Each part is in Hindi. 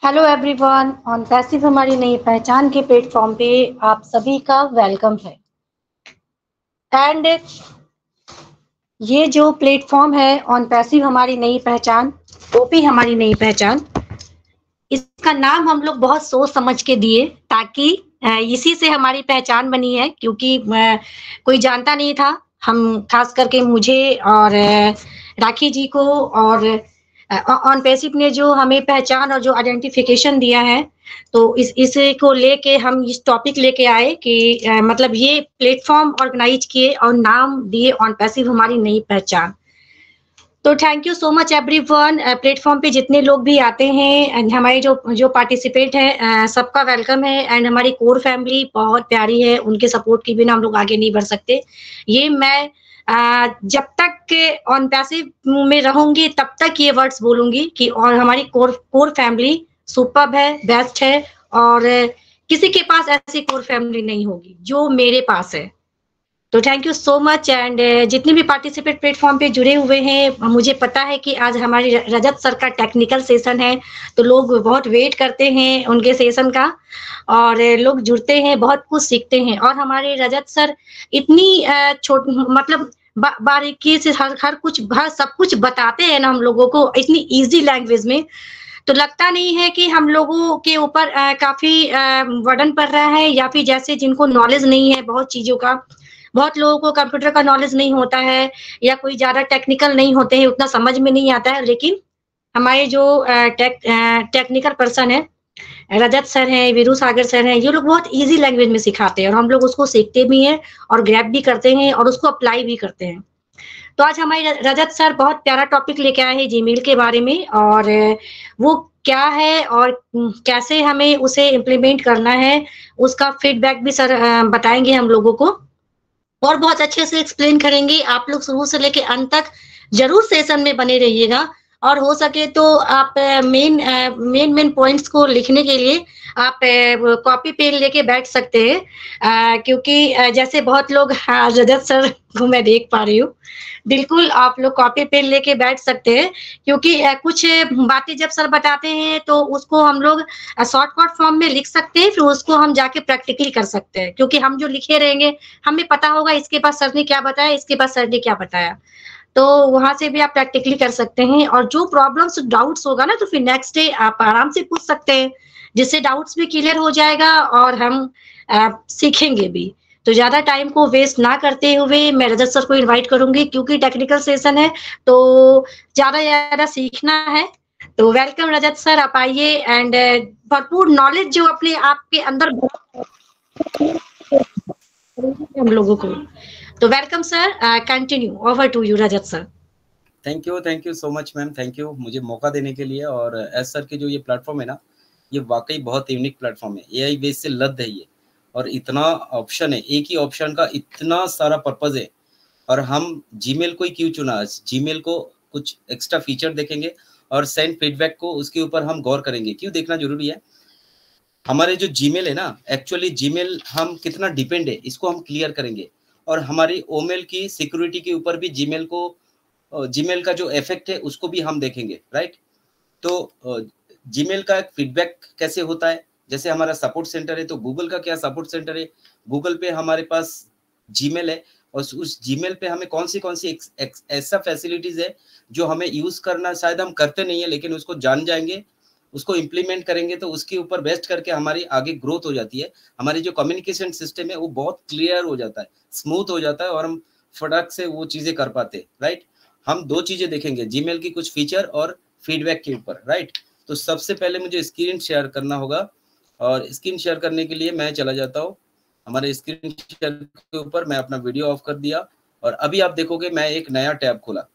हेलो एवरीवन, ऑन पैसिव हमारी नई पहचान के प्लेटफॉर्म पे आप सभी का वेलकम है। एंड ये जो प्लेटफॉर्म है ऑन पैसिव हमारी नई पहचान, ओपी हमारी नई पहचान, इसका नाम हम लोग बहुत सोच समझ के दिए ताकि इसी से हमारी पहचान बनी है, क्योंकि कोई जानता नहीं था। हम खास करके मुझे और राखी जी को और ऑन पैसिव ने जो हमें पहचान और जो आइडेंटिफिकेशन दिया है, तो इसे को लेके हम इस टॉपिक लेके आए कि मतलब ये प्लेटफॉर्म ऑर्गेनाइज किए और नाम दिए ऑन पैसिव हमारी नई पहचान। तो thank you so much everyone. Platform पे जितने लोग भी आते हैं एंड हमारे जो जो पार्टिसिपेंट हैं, सबका वेलकम है। एंड हमारी कोर फैमिली बहुत प्यारी है, उनके सपोर्ट के बिना हम लोग आगे नहीं बढ़ सकते। ये मैं जब तक ऑन पैसिव में रहूंगी तब तक ये वर्ड्स बोलूंगी कि और हमारी कोर फैमिली सुपर्ब है, बेस्ट है, और किसी के पास ऐसी कोर फैमिली नहीं होगी जो मेरे पास है। तो thank you so much. And जितने भी पार्टिसिपेट प्लेटफॉर्म पे जुड़े हुए हैं, मुझे पता है कि आज हमारी रजत सर का टेक्निकल सेशन है, तो लोग बहुत वेट करते हैं उनके सेशन का, और लोग जुड़ते हैं, बहुत कुछ सीखते हैं। और हमारे रजत सर इतनी मतलब बारीकी से हर सब कुछ बताते हैं ना हम लोगों को इतनी इजी लैंग्वेज में, तो लगता नहीं है कि हम लोगों के ऊपर काफी वर्डन पड़ रहा है, या फिर जैसे जिनको नॉलेज नहीं है बहुत चीजों का। बहुत लोगों को कंप्यूटर का नॉलेज नहीं होता है, या कोई ज्यादा टेक्निकल नहीं होते हैं, उतना समझ में नहीं आता है। लेकिन हमारे जो टेक्निकल पर्सन है, रजत सर हैं, वीरू सागर सर हैं, ये लोग बहुत इजी लैंग्वेज में सिखाते हैं और हम लोग उसको सीखते भी हैं और ग्रैब भी करते हैं और उसको अप्लाई भी करते हैं। तो आज हमारे रजत सर बहुत प्यारा टॉपिक लेके आए हैं जीमेल के बारे में, और वो क्या है और कैसे हमें उसे इम्प्लीमेंट करना है, उसका फीडबैक भी सर बताएंगे हम लोगों को, और बहुत अच्छे से एक्सप्लेन करेंगे। आप लोग शुरू से लेके अंत तक जरूर सेशन में बने रहिएगा, और हो सके तो आप मेन पॉइंट्स को लिखने के लिए आप कॉपी पेन लेके बैठ सकते हैं, क्योंकि जैसे बहुत लोग, हाँ, रजत सर को मैं देख पा रही हूँ, बिल्कुल आप लोग कॉपी पेन लेके बैठ सकते हैं, क्योंकि कुछ बातें जब सर बताते हैं तो उसको हम लोग शॉर्टकट फॉर्म में लिख सकते हैं, फिर उसको हम जाके प्रैक्टिकली कर सकते हैं, क्योंकि हम जो लिखे रहेंगे हमें पता होगा इसके पास सर ने क्या बताया, इसके पास सर ने क्या बताया। तो वहां से भी आप प्रैक्टिकली कर सकते हैं, और जो प्रॉब्लम्स डाउट्स होगा ना, तो फिर नेक्स्ट डे आप आराम से पूछ सकते हैं, जिससे डाउट्स भी क्लियर हो जाएगा और हम सीखेंगे भी। तो ज्यादा टाइम को वेस्ट ना करते हुए मैं रजत सर को इनवाइट करूंगी, क्योंकि टेक्निकल सेशन है तो ज्यादा सीखना है। तो वेलकम रजत सर, आप आइए। एंड भरपूर नॉलेज जो अपने आपके अंदर हम लोगों को, तो welcome sir, continue, over to you Rajat sir. Thank you so much ma'am, thank you मुझे मौका देने के लिए। और एस सर के जो ये प्लेटफॉर्म है ना, ये वाकई बहुत यूनिक प्लेटफॉर्म है। एआई बेस से लद है ये, और इतना ऑप्शन है, एक ही ऑप्शन का इतना सारा पर्पज है। और हम जीमेल को ही क्यों चुना, जीमेल को कुछ एक्स्ट्रा फीचर देखेंगे और सेंड फीडबैक को उसके ऊपर हम गौर करेंगे। क्यों देखना जरूरी है, हमारे जो जीमेल है ना, एक्चुअली जीमेल हम कितना डिपेंड है इसको हम क्लियर करेंगे, और हमारी ओमेल की सिक्योरिटी के ऊपर भी जीमेल का जो इफेक्ट है उसको भी हम देखेंगे, राइट। तो जीमेल का एक फीडबैक कैसे होता है, जैसे हमारा सपोर्ट सेंटर है, तो गूगल का क्या सपोर्ट सेंटर है, गूगल पे हमारे पास जीमेल है, और उस जीमेल पे हमें कौन सी ऐसा फैसिलिटीज है जो हमें यूज करना शायद हम करते नहीं है, लेकिन उसको जान जाएंगे, उसको इम्प्लीमेंट करेंगे तो उसके ऊपर बेस्ट करके हमारी आगे ग्रोथ हो जाती है। हमारी जो कम्युनिकेशन सिस्टम है वो बहुत क्लियर हो जाता है, स्मूथ हो जाता है, और हम फटाक से वो चीजें कर पाते हैं, राइट। हम दो चीजें देखेंगे, जीमेल की कुछ फीचर और फीडबैक के ऊपर, राइट। तो सबसे पहले मुझे स्क्रीन शेयर करना होगा, और स्क्रीन शेयर करने के लिए मैं चला जाता हूँ हमारे स्क्रीन शेयर के ऊपर। मैं अपना वीडियो ऑफ कर दिया, और अभी आप देखोगे मैं एक नया टैब खोला।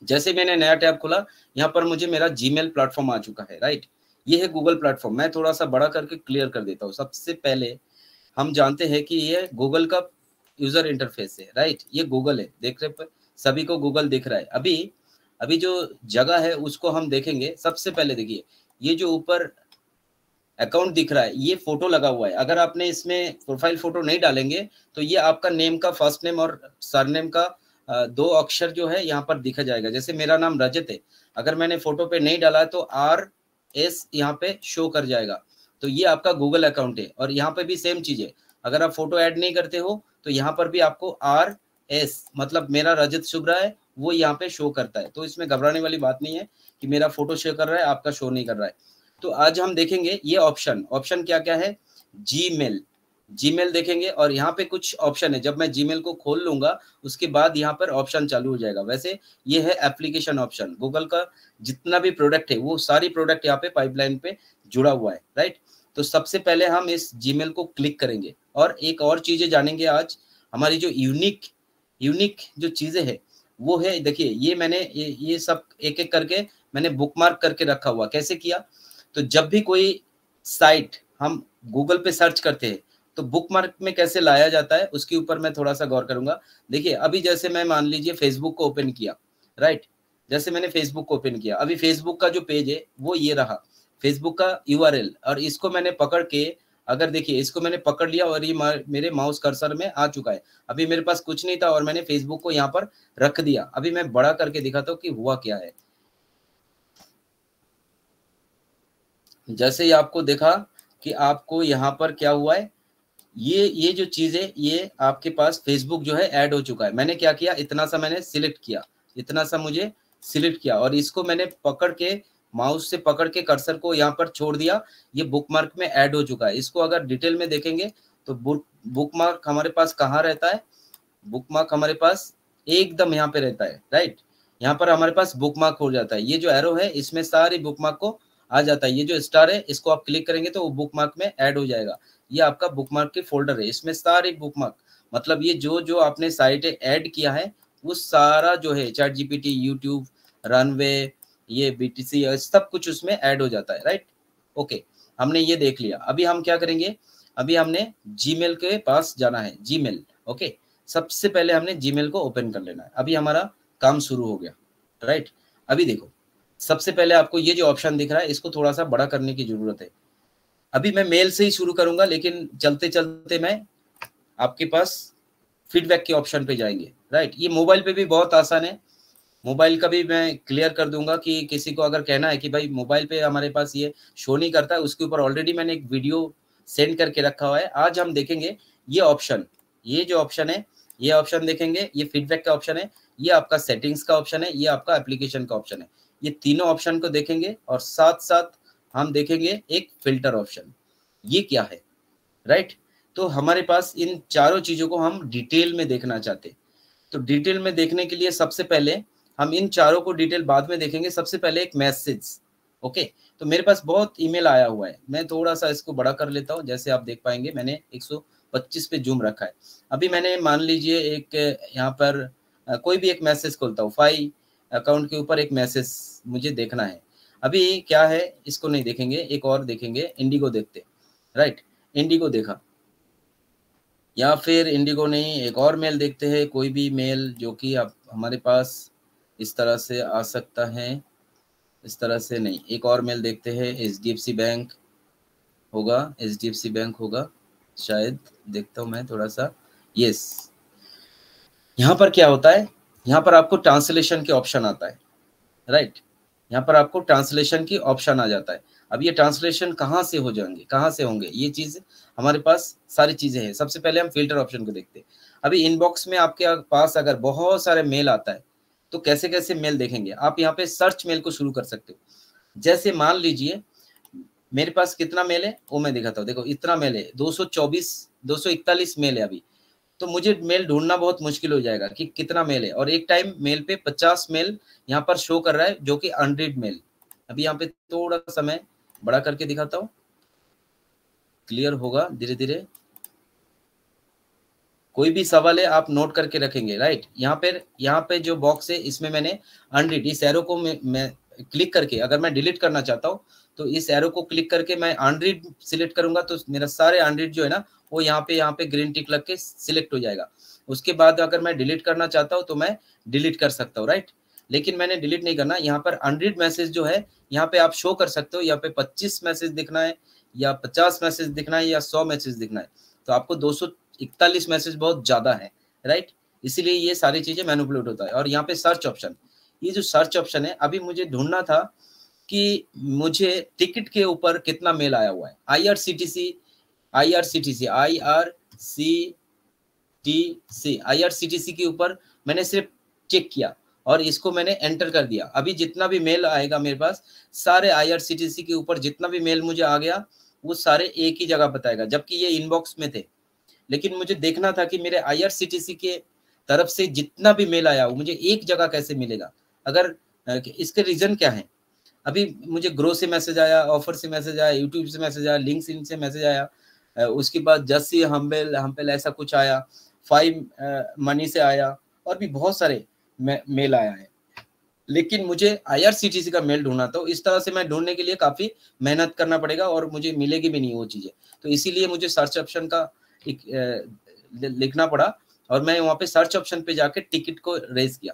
जैसे मैंने नया टैब खोला, यहाँ पर मुझे मेरा जीमेल प्लेटफॉर्म आ चुका है, राइट। ये है गूगल प्लेटफॉर्म। मैं थोड़ा सा बड़ा करके क्लियर कर देता हूँ। सबसे पहले हम जानते हैं कि ये गूगल का यूजर इंटरफेस है, राइट। ये गूगल है, देख रहे पर सभी को गूगल दिख रहा है। अभी जो जगह है उसको हम देखेंगे। सबसे पहले देखिए, ये जो ऊपर अकाउंट दिख रहा है, ये फोटो लगा हुआ है। अगर आपने इसमें प्रोफाइल फोटो नहीं डालेंगे तो ये आपका नेम का फर्स्ट नेम और सरनेम का दो अक्षर जो है यहाँ पर दिखा जाएगा। जैसे मेरा नाम रजत है, अगर मैंने फोटो पे नहीं डाला है तो एस यहाँ पे शो कर जाएगा। तो ये आपका गूगल अकाउंट है। और यहाँ पे भी सेम चीज है, अगर आप फोटो ऐड नहीं करते हो तो यहाँ पर भी आपको RS मतलब मेरा रजत शुभ्रा है वो यहाँ पे शो करता है। तो इसमें घबराने वाली बात नहीं है कि मेरा फोटो शो कर रहा है, आपका शो नहीं कर रहा है। तो आज हम देखेंगे ये ऑप्शन क्या क्या है। जीमेल देखेंगे और यहाँ पे कुछ ऑप्शन है, जब मैं जीमेल को खोल लूंगा उसके बाद यहाँ पर ऑप्शन चालू हो जाएगा। वैसे ये है एप्लीकेशन ऑप्शन, गूगल का जितना भी प्रोडक्ट है वो सारी प्रोडक्ट यहाँ पे पाइपलाइन पे जुड़ा हुआ है, राइट। तो सबसे पहले हम इस जीमेल को क्लिक करेंगे और एक और चीजें जानेंगे आज। हमारी जो यूनिक जो चीजें है वो है, देखिए ये मैंने ये सब एक एक करके मैंने बुकमार्क करके रखा हुआ। कैसे किया, तो जब भी कोई साइट हम गूगल पे सर्च करते हैं तो बुकमार्क में कैसे लाया जाता है उसके ऊपर मैं थोड़ा सा गौर करूंगा। देखिए अभी जैसे मैं मान लीजिए फेसबुक को ओपन किया, राइट। जैसे मैंने फेसबुक को ओपन किया, अभी फेसबुक का जो पेज है वो ये रहा, फेसबुक का URL। और इसको मैंने पकड़ के, अगर देखिए इसको मैंने पकड़ लिया और ये मेरे माउस कर्सर में आ चुका है। अभी मेरे पास कुछ नहीं था और मैंने फेसबुक को यहाँ पर रख दिया। अभी मैं बड़ा करके दिखाता हूँ कि हुआ क्या है। जैसे ही आपको देखा कि आपको यहाँ पर क्या हुआ है, ये जो चीज है ये आपके पास फेसबुक जो है ऐड हो चुका है। मैंने क्या किया, इतना सा मैंने सिलेक्ट किया, इतना सा मुझे सिलेक्ट किया और इसको मैंने पकड़ के माउस से पकड़ के कर्सर को यहाँ पर छोड़ दिया, ये बुकमार्क में ऐड हो चुका है। इसको अगर डिटेल में देखेंगे तो बुकमार्क हमारे पास कहाँ रहता है, बुकमार्क हमारे पास एकदम यहाँ पे रहता है, राइट। यहाँ पर हमारे पास बुकमार्क हो जाता है। ये जो एरो है इसमें सारी बुकमार्क को आ जाता है। ये जो स्टार है इसको आप क्लिक करेंगे तो वो बुकमार्क में ऐड हो जाएगा। ये आपका बुकमार्क के फोल्डर है, इसमें सारी बुकमार्क मतलब ये जो आपने साइट ऐड किया है वो सारा जो है चैट जीपीटी, यूट्यूब, रनवे, ये BTC सब कुछ उसमें ऐड हो जाता है, राइट। ओके, हमने ये देख लिया। अभी हम क्या करेंगे, अभी हमने जीमेल के पास जाना है। जीमेल, ओके, सबसे पहले हमने जीमेल को ओपन कर लेना है। अभी हमारा काम शुरू हो गया, राइट। अभी देखो सबसे पहले आपको ये जो ऑप्शन दिख रहा है इसको थोड़ा सा बड़ा करने की जरूरत है। अभी मैं मेल से ही शुरू करूंगा, लेकिन चलते चलते मैं आपके पास फीडबैक के ऑप्शन पे जाएंगे, राइट। ये मोबाइल पे भी बहुत आसान है, मोबाइल का भी मैं क्लियर कर दूंगा कि किसी को अगर कहना है कि भाई मोबाइल पे हमारे पास ये शो नहीं करता है, उसके ऊपर ऑलरेडी मैंने एक वीडियो सेंड करके रखा हुआ है। आज हम देखेंगे ये ऑप्शन, ये जो ऑप्शन है ये ऑप्शन देखेंगे, ये फीडबैक का ऑप्शन है, ये आपका सेटिंग्स का ऑप्शन है, ये आपका एप्लीकेशन का ऑप्शन है। ये तीनों ऑप्शन को देखेंगे और साथ साथ हम देखेंगे एक फिल्टर ऑप्शन, ये क्या है, राइट। तो हमारे पास इन चारों चीजों को हम डिटेल में देखना चाहते हैं। तो डिटेल में देखने के लिए सबसे पहले हम इन चारों को डिटेल बाद में देखेंगे। सबसे पहले एक मैसेज, ओके। तो मेरे पास बहुत ईमेल आया हुआ है, मैं थोड़ा सा इसको बड़ा कर लेता हूँ। जैसे आप देख पाएंगे मैंने 125 पे जूम रखा है। अभी मैंने मान लीजिए एक यहाँ पर कोई भी एक मैसेज खोलता हूँ, फाई अकाउंट के ऊपर एक मैसेज मुझे देखना है। अभी क्या है, इसको नहीं देखेंगे, एक और देखेंगे, इंडिगो देखते, राइट। इंडिगो देखा, या फिर इंडिगो नहीं, एक और मेल देखते हैं, कोई भी मेल जो कि आप हमारे पास इस तरह से आ सकता है, इस तरह से नहीं। एक और मेल देखते हैं, HDFC बैंक होगा, HDFC बैंक होगा शायद, देखता हूँ मैं थोड़ा सा। यस, यहाँ पर क्या होता है, यहाँ पर आपको ट्रांसलेशन के ऑप्शन आता है, राइट। यहाँ पर आपको ट्रांसलेशन की ऑप्शन आ जाता है। अब ये ट्रांसलेशन कहाँ से हो जाएंगे, कहाँ से होंगे, ये चीज हमारे पास सारी चीजें हैं। सबसे पहले हम फिल्टर ऑप्शन को देखते हैं। अभी इनबॉक्स में आपके पास अगर बहुत सारे मेल आता है तो कैसे कैसे मेल देखेंगे आप, यहाँ पे सर्च मेल को शुरू कर सकते हो। जैसे मान लीजिए मेरे पास कितना मेल है वो मैं दिखाता हूँ। देखो इतना मेल है, 241 मेल है अभी। तो मुझे मेल ढूंढना बहुत मुश्किल हो जाएगा कि कितना मेल है, और एक टाइम मेल पे 50 मेल यहाँ पर शो कर रहा है जो कि अनरीड मेल। अभी यहाँ पे थोड़ा सा मैं बड़ा करके दिखाता हूँ, क्लियर होगा धीरे धीरे। कोई भी सवाल है आप नोट करके रखेंगे, राइट। यहाँ पे जो बॉक्स है इसमें मैंने अनरीड, इस एरो को मैं क्लिक करके अगर मैं डिलीट करना चाहता हूँ तो इस एरो को क्लिक करके मैं अनरीड सिलेक्ट करूंगा तो मेरा सारे अनरीड जो है ना वो यहाँ पे ग्रीन टिक लग के सिलेक्ट हो जाएगा। उसके बाद अगर मैं डिलीट करना चाहता हूँ तो मैं डिलीट कर सकता हूँ, राइट। लेकिन मैंने डिलीट नहीं करना। यहाँ पर अनरीड मैसेज जो है यहाँ पे आप शो कर सकते हो। यहाँ पे 25 मैसेज दिखना है या 50 मैसेज दिखना है या 100 मैसेज दिखना है। तो आपको 241 मैसेज बहुत ज्यादा है, राइट। इसीलिए ये सारी चीजें मैनिपुलेट होता है। और यहाँ पे सर्च ऑप्शन, ये जो सर्च ऑप्शन है अभी मुझे ढूंढना था कि मुझे टिकट के ऊपर कितना मेल आया हुआ है। IRCTC के ऊपर मैंने सिर्फ चेक किया और इसको मैंने एंटर कर दिया। अभी जितना भी मेल आएगा मेरे पास, सारे IRCTC के ऊपर जितना भी मेल मुझे आ गया वो सारे एक ही जगह बताएगा, जबकि ये इनबॉक्स में थे। लेकिन मुझे देखना था कि मेरे IRCTC के तरफ से जितना भी मेल आया वो मुझे एक जगह कैसे मिलेगा। अगर इसके रीजन क्या है, अभी मुझे ग्रो से मैसेज आया, ऑफर से मैसेज आया, यूट्यूब से मैसेज आया, लिंक्डइन से मैसेज आया, उसके बाद जस्सी हम्बेल ऐसा कुछ आया, 5 मनी से आया, और भी बहुत सारे मेल आया है। लेकिन मुझे IRCTC का मेल ढूंढना, तो इस तरह से मैं ढूंढने के लिए काफी मेहनत करना पड़ेगा और मुझे मिलेगी भी नहीं वो चीजें। तो इसीलिए मुझे सर्च ऑप्शन का लिखना पड़ा और मैं वहां पे सर्च ऑप्शन पे जाके टिकट को रेज किया।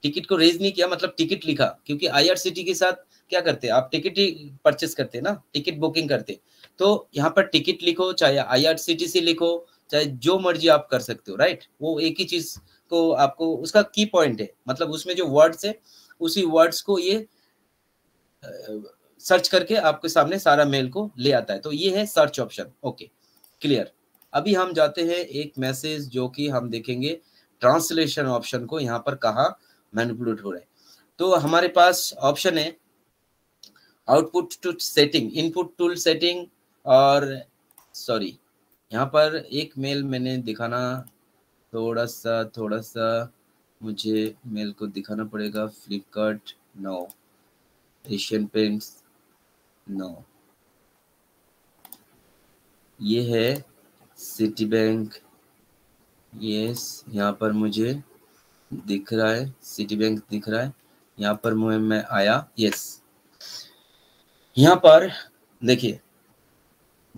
टिकट को रेज नहीं किया, मतलब टिकट लिखा, क्योंकि IRCTC के साथ क्या करते हैं आप, टिकट ही परचेस करते हैं ना, टिकट बुकिंग करते। तो यहाँ पर टिकट लिखो, चाहे IRCTC लिखो, चाहे जो मर्जी आप कर सकते हो, राइट। वो एक ही चीज को आपको, उसका की पॉइंट है, मतलब उसमें जो वर्ड्स है उसी वर्ड्स को ये सर्च करके आपके सामने सारा मेल को ले आता है। तो ये है सर्च ऑप्शन। Okay, clear. अभी हम जाते हैं एक मैसेज जो कि हम देखेंगे ट्रांसलेशन ऑप्शन को, यहाँ पर कहाँ मैनिपुलेट हो रहा है। तो हमारे पास ऑप्शन है output to setting, input tool setting, और सॉरी यहाँ पर एक मेल मैंने दिखाना, थोड़ा सा मुझे मेल को दिखाना पड़ेगा। Flipkart no, Asian Paints no, ये है सिटी बैंक, यस, यहाँ पर मुझे दिख रहा है, सिटी बैंक दिख रहा है। यहाँ पर मैं आया, यस। यहाँ पर देखिए,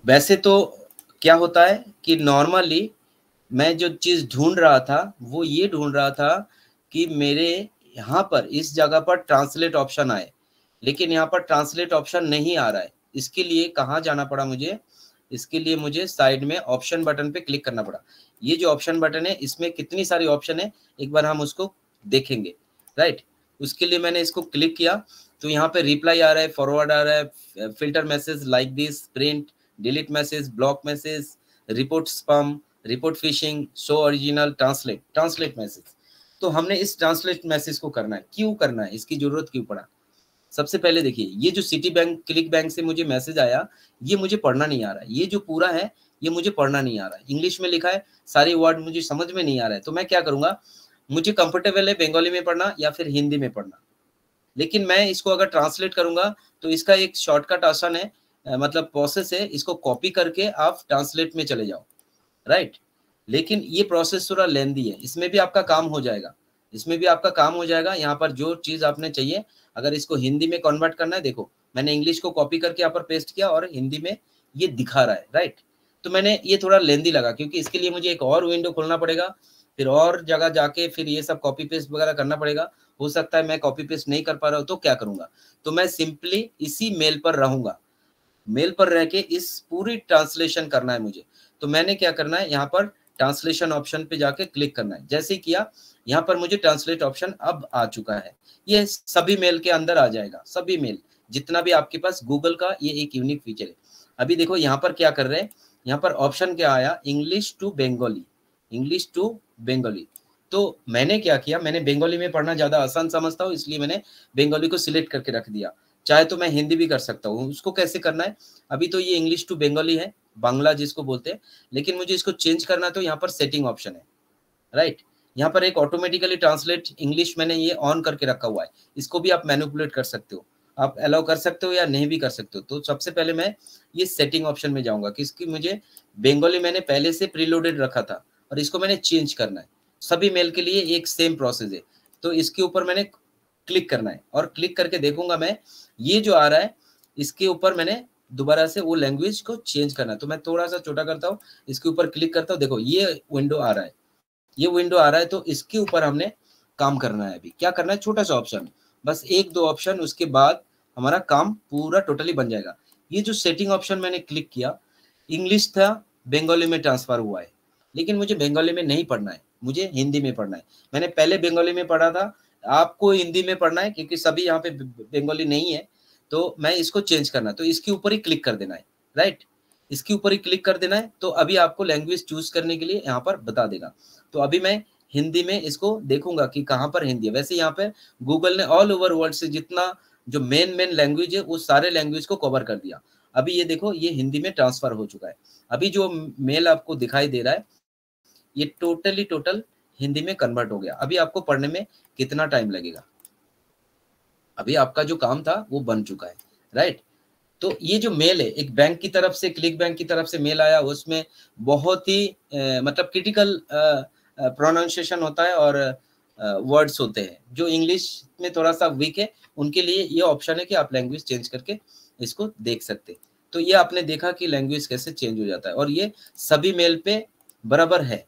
वैसे तो क्या होता है कि नॉर्मली मैं जो चीज ढूंढ रहा था वो ये ढूंढ रहा था कि मेरे यहाँ पर इस जगह पर ट्रांसलेट ऑप्शन आए, लेकिन यहाँ पर ट्रांसलेट ऑप्शन नहीं आ रहा है। इसके लिए कहाँ जाना पड़ा मुझे, इसके लिए मुझे साइड में ऑप्शन बटन पे क्लिक करना पड़ा। ये जो ऑप्शन बटन है इसमें कितनी सारी ऑप्शन है, एक बार हम उसको देखेंगे, राइट। उसके लिए मैंने इसको क्लिक किया तो यहाँ पे रिप्लाई आ रहा है, फॉरवर्ड आ रहा है, filter message like this, print, delete message, block message, report spam, report fishing, show original, translate message. तो हमने इस ट्रांसलेट मैसेज को करना है। क्यों करना है, इसकी जरूरत क्यों पड़ा? सबसे पहले देखिए, ये जो सिटी बैंक क्लिक बैंक से मुझे मैसेज आया, ये मुझे पढ़ना नहीं आ रहा है। ये जो पूरा है ये मुझे पढ़ना नहीं आ रहा है, इंग्लिश में लिखा है, सारे वर्ड मुझे समझ में नहीं आ रहा है। तो मैं क्या करूंगा, मुझे कंफर्टेबल है बंगाली में पढ़ना या फिर हिंदी में पढ़ना, लेकिन मैं इसको अगर ट्रांसलेट करूंगा तो इसका एक शॉर्टकट आसान है, मतलब प्रोसेस है, इसको कॉपी करके आप ट्रांसलेट में चले जाओ, राइट। लेकिन ये प्रोसेस थोड़ा लेंदी है, इसमें भी आपका काम हो जाएगा, इसमें भी आपका काम हो जाएगा। यहाँ पर जो चीज आपने चाहिए, अगर इसको हिंदी में कन्वर्ट करना है, देखो मैंने इंग्लिश को कॉपी करके यहाँ पर पेस्ट किया और हिंदी में ये दिखा रहा है, राइट। तो मैंने ये थोड़ा लेंदी लगा, क्योंकि इसके लिए मुझे एक और विंडो खोलना पड़ेगा, फिर और जगह जाके फिर ये सब कॉपी पेस्ट वगैरह करना पड़ेगा। हो सकता है मैं कॉपी पेस्ट नहीं कर पा रहा हूँ, तो क्या करूंगा, तो मैं सिंपली इसी मेल पर रहूंगा, मेल पर रह के इस पूरी ट्रांसलेशन करना है मुझे। तो मैंने क्या करना है, यहाँ पर ट्रांसलेशन ऑप्शन पे जाके क्लिक करना है। जैसे ही किया, यहाँ पर मुझे ट्रांसलेट ऑप्शन अब आ चुका है। ये सभी मेल के अंदर आ जाएगा, सभी मेल जितना भी आपके पास, गूगल का ये एक यूनिक फीचर है। अभी देखो यहाँ पर क्या कर रहे हैं, यहाँ पर ऑप्शन क्या आया, English to Bengali, English to Bengali. तो मैंने क्या किया, मैंने बंगाली में पढ़ना ज्यादा आसान समझता हूँ, इसलिए मैंने बंगाली को सिलेक्ट करके रख दिया। चाहे तो मैं हिंदी भी कर सकता हूँ। उसको कैसे करना है, अभी तो ये इंग्लिश टू बंगाली है, बांग्ला जिसको बोलते हैं, लेकिन मुझे इसको चेंज करना है, तो यहाँ पर सेटिंग ऑप्शन है, राइट। यहाँ पर एक ऑटोमेटिकली ट्रांसलेट इंग्लिश मैंने ये ऑन करके रखा हुआ है, इसको भी आप मैनिपुलेट कर सकते हो, आप अलाउ कर सकते हो या नहीं भी कर सकते हो। तो सबसे पहले मैं ये सेटिंग ऑप्शन में जाऊंगा, किसकी, मुझे बंगाली मैंने पहले से प्रीलोडेड रखा था और इसको मैंने चेंज करना है। सभी मेल के लिए एक सेम प्रोसेस है, तो इसके ऊपर मैंने क्लिक करना है और क्लिक करके देखूंगा मैं, ये जो आ रहा है इसके ऊपर मैंने दोबारा से वो लैंग्वेज को चेंज करना है। तो मैं थोड़ा सा छोटा करता हूँ, इसके ऊपर क्लिक करता हूँ, देखो ये विंडो आ रहा है, ये विंडो आ रहा है। तो इसके ऊपर हमने काम करना है। अभी क्या करना है, छोटा सा ऑप्शन, बस 1-2 ऑप्शन, उसके बाद हमारा काम पूरा टोटली बन जाएगा। ये जो सेटिंग ऑप्शन मैंने क्लिक किया, इंग्लिश था, बंगाली में ट्रांसफर हुआ है, लेकिन मुझे बंगाली में नहीं पढ़ना है, मुझे हिंदी में पढ़ना है। मैंने पहले बंगाली में पढ़ा था, आपको हिंदी में पढ़ना है, क्योंकि सभी यहाँ पे बंगाली नहीं है। तो मैं इसको चेंज करना, तो इसके ऊपर ही क्लिक कर देना है, राइट, इसके ऊपर ही क्लिक कर देना है। तो अभी आपको लैंग्वेज चूज करने के लिए यहाँ पर बता देगा। तो अभी मैं हिंदी में इसको देखूंगा कि कहाँ पर हिंदी है। वैसे यहाँ पे गूगल ने ऑल ओवर वर्ल्ड से जितना जो मेन लैंग्वेज है वो सारे लैंग्वेज को कवर कर दिया। अभी ये देखो ये हिंदी में ट्रांसफर हो चुका है। अभी जो मेल आपको दिखाई दे रहा है ये टोटल हिंदी में कन्वर्ट हो गया। अभी आपको पढ़ने में कितना टाइम लगेगा, अभी आपका जो काम था वो बन चुका है, राइट। तो ये जो मेल है एक बैंक की तरफ से, क्लिक बैंक की तरफ से मेल आया, उसमें बहुत ही मतलब क्रिटिकल प्रोनाउंसिएशन होता है और वर्ड्स होते हैं जो इंग्लिश में थोड़ा सा वीक है, उनके लिए ये ऑप्शन है कि आप लैंग्वेज चेंज करके इसको देख सकते। तो ये आपने देखा कि लैंग्वेज कैसे चेंज हो जाता है, और ये सभी मेल पे बराबर है,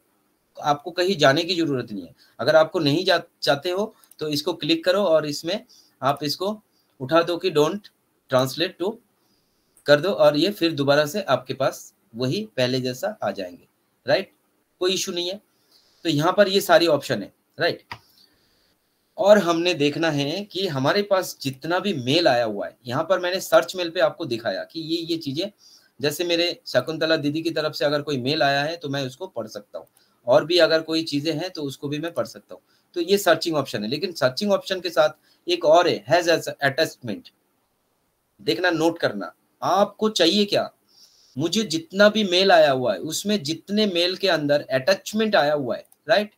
आपको कहीं जाने की जरूरत नहीं है। अगर आपको नहीं चाहते हो तो इसको क्लिक करो और इसमें आप इसको उठा दो कि डोंट ट्रांसलेट टू कर दो, और ये फिर दोबारा से आपके पास वही पहले जैसा आ जाएंगे, राइट, कोई इशू नहीं है। तो यहाँ पर ये सारी ऑप्शन है, राइट। और हमने देखना है कि हमारे पास जितना भी मेल आया हुआ है, यहाँ पर मैंने सर्च मेल पे आपको दिखाया कि ये चीजें, जैसे मेरे शकुंतला दीदी की तरफ से अगर कोई मेल आया है तो मैं उसको पढ़ सकता हूँ, और भी अगर कोई चीजें हैं तो उसको भी मैं पढ़ सकता हूँ। तो ये सर्चिंग ऑप्शन है। लेकिन सर्चिंग ऑप्शन के साथ एक और है, हैज अटैचमेंट। देखना, नोट करना, आपको चाहिए क्या, मुझे जितना भी मेल आया हुआ है उसमें जितने मेल के अंदर अटैचमेंट आया हुआ है, राइट,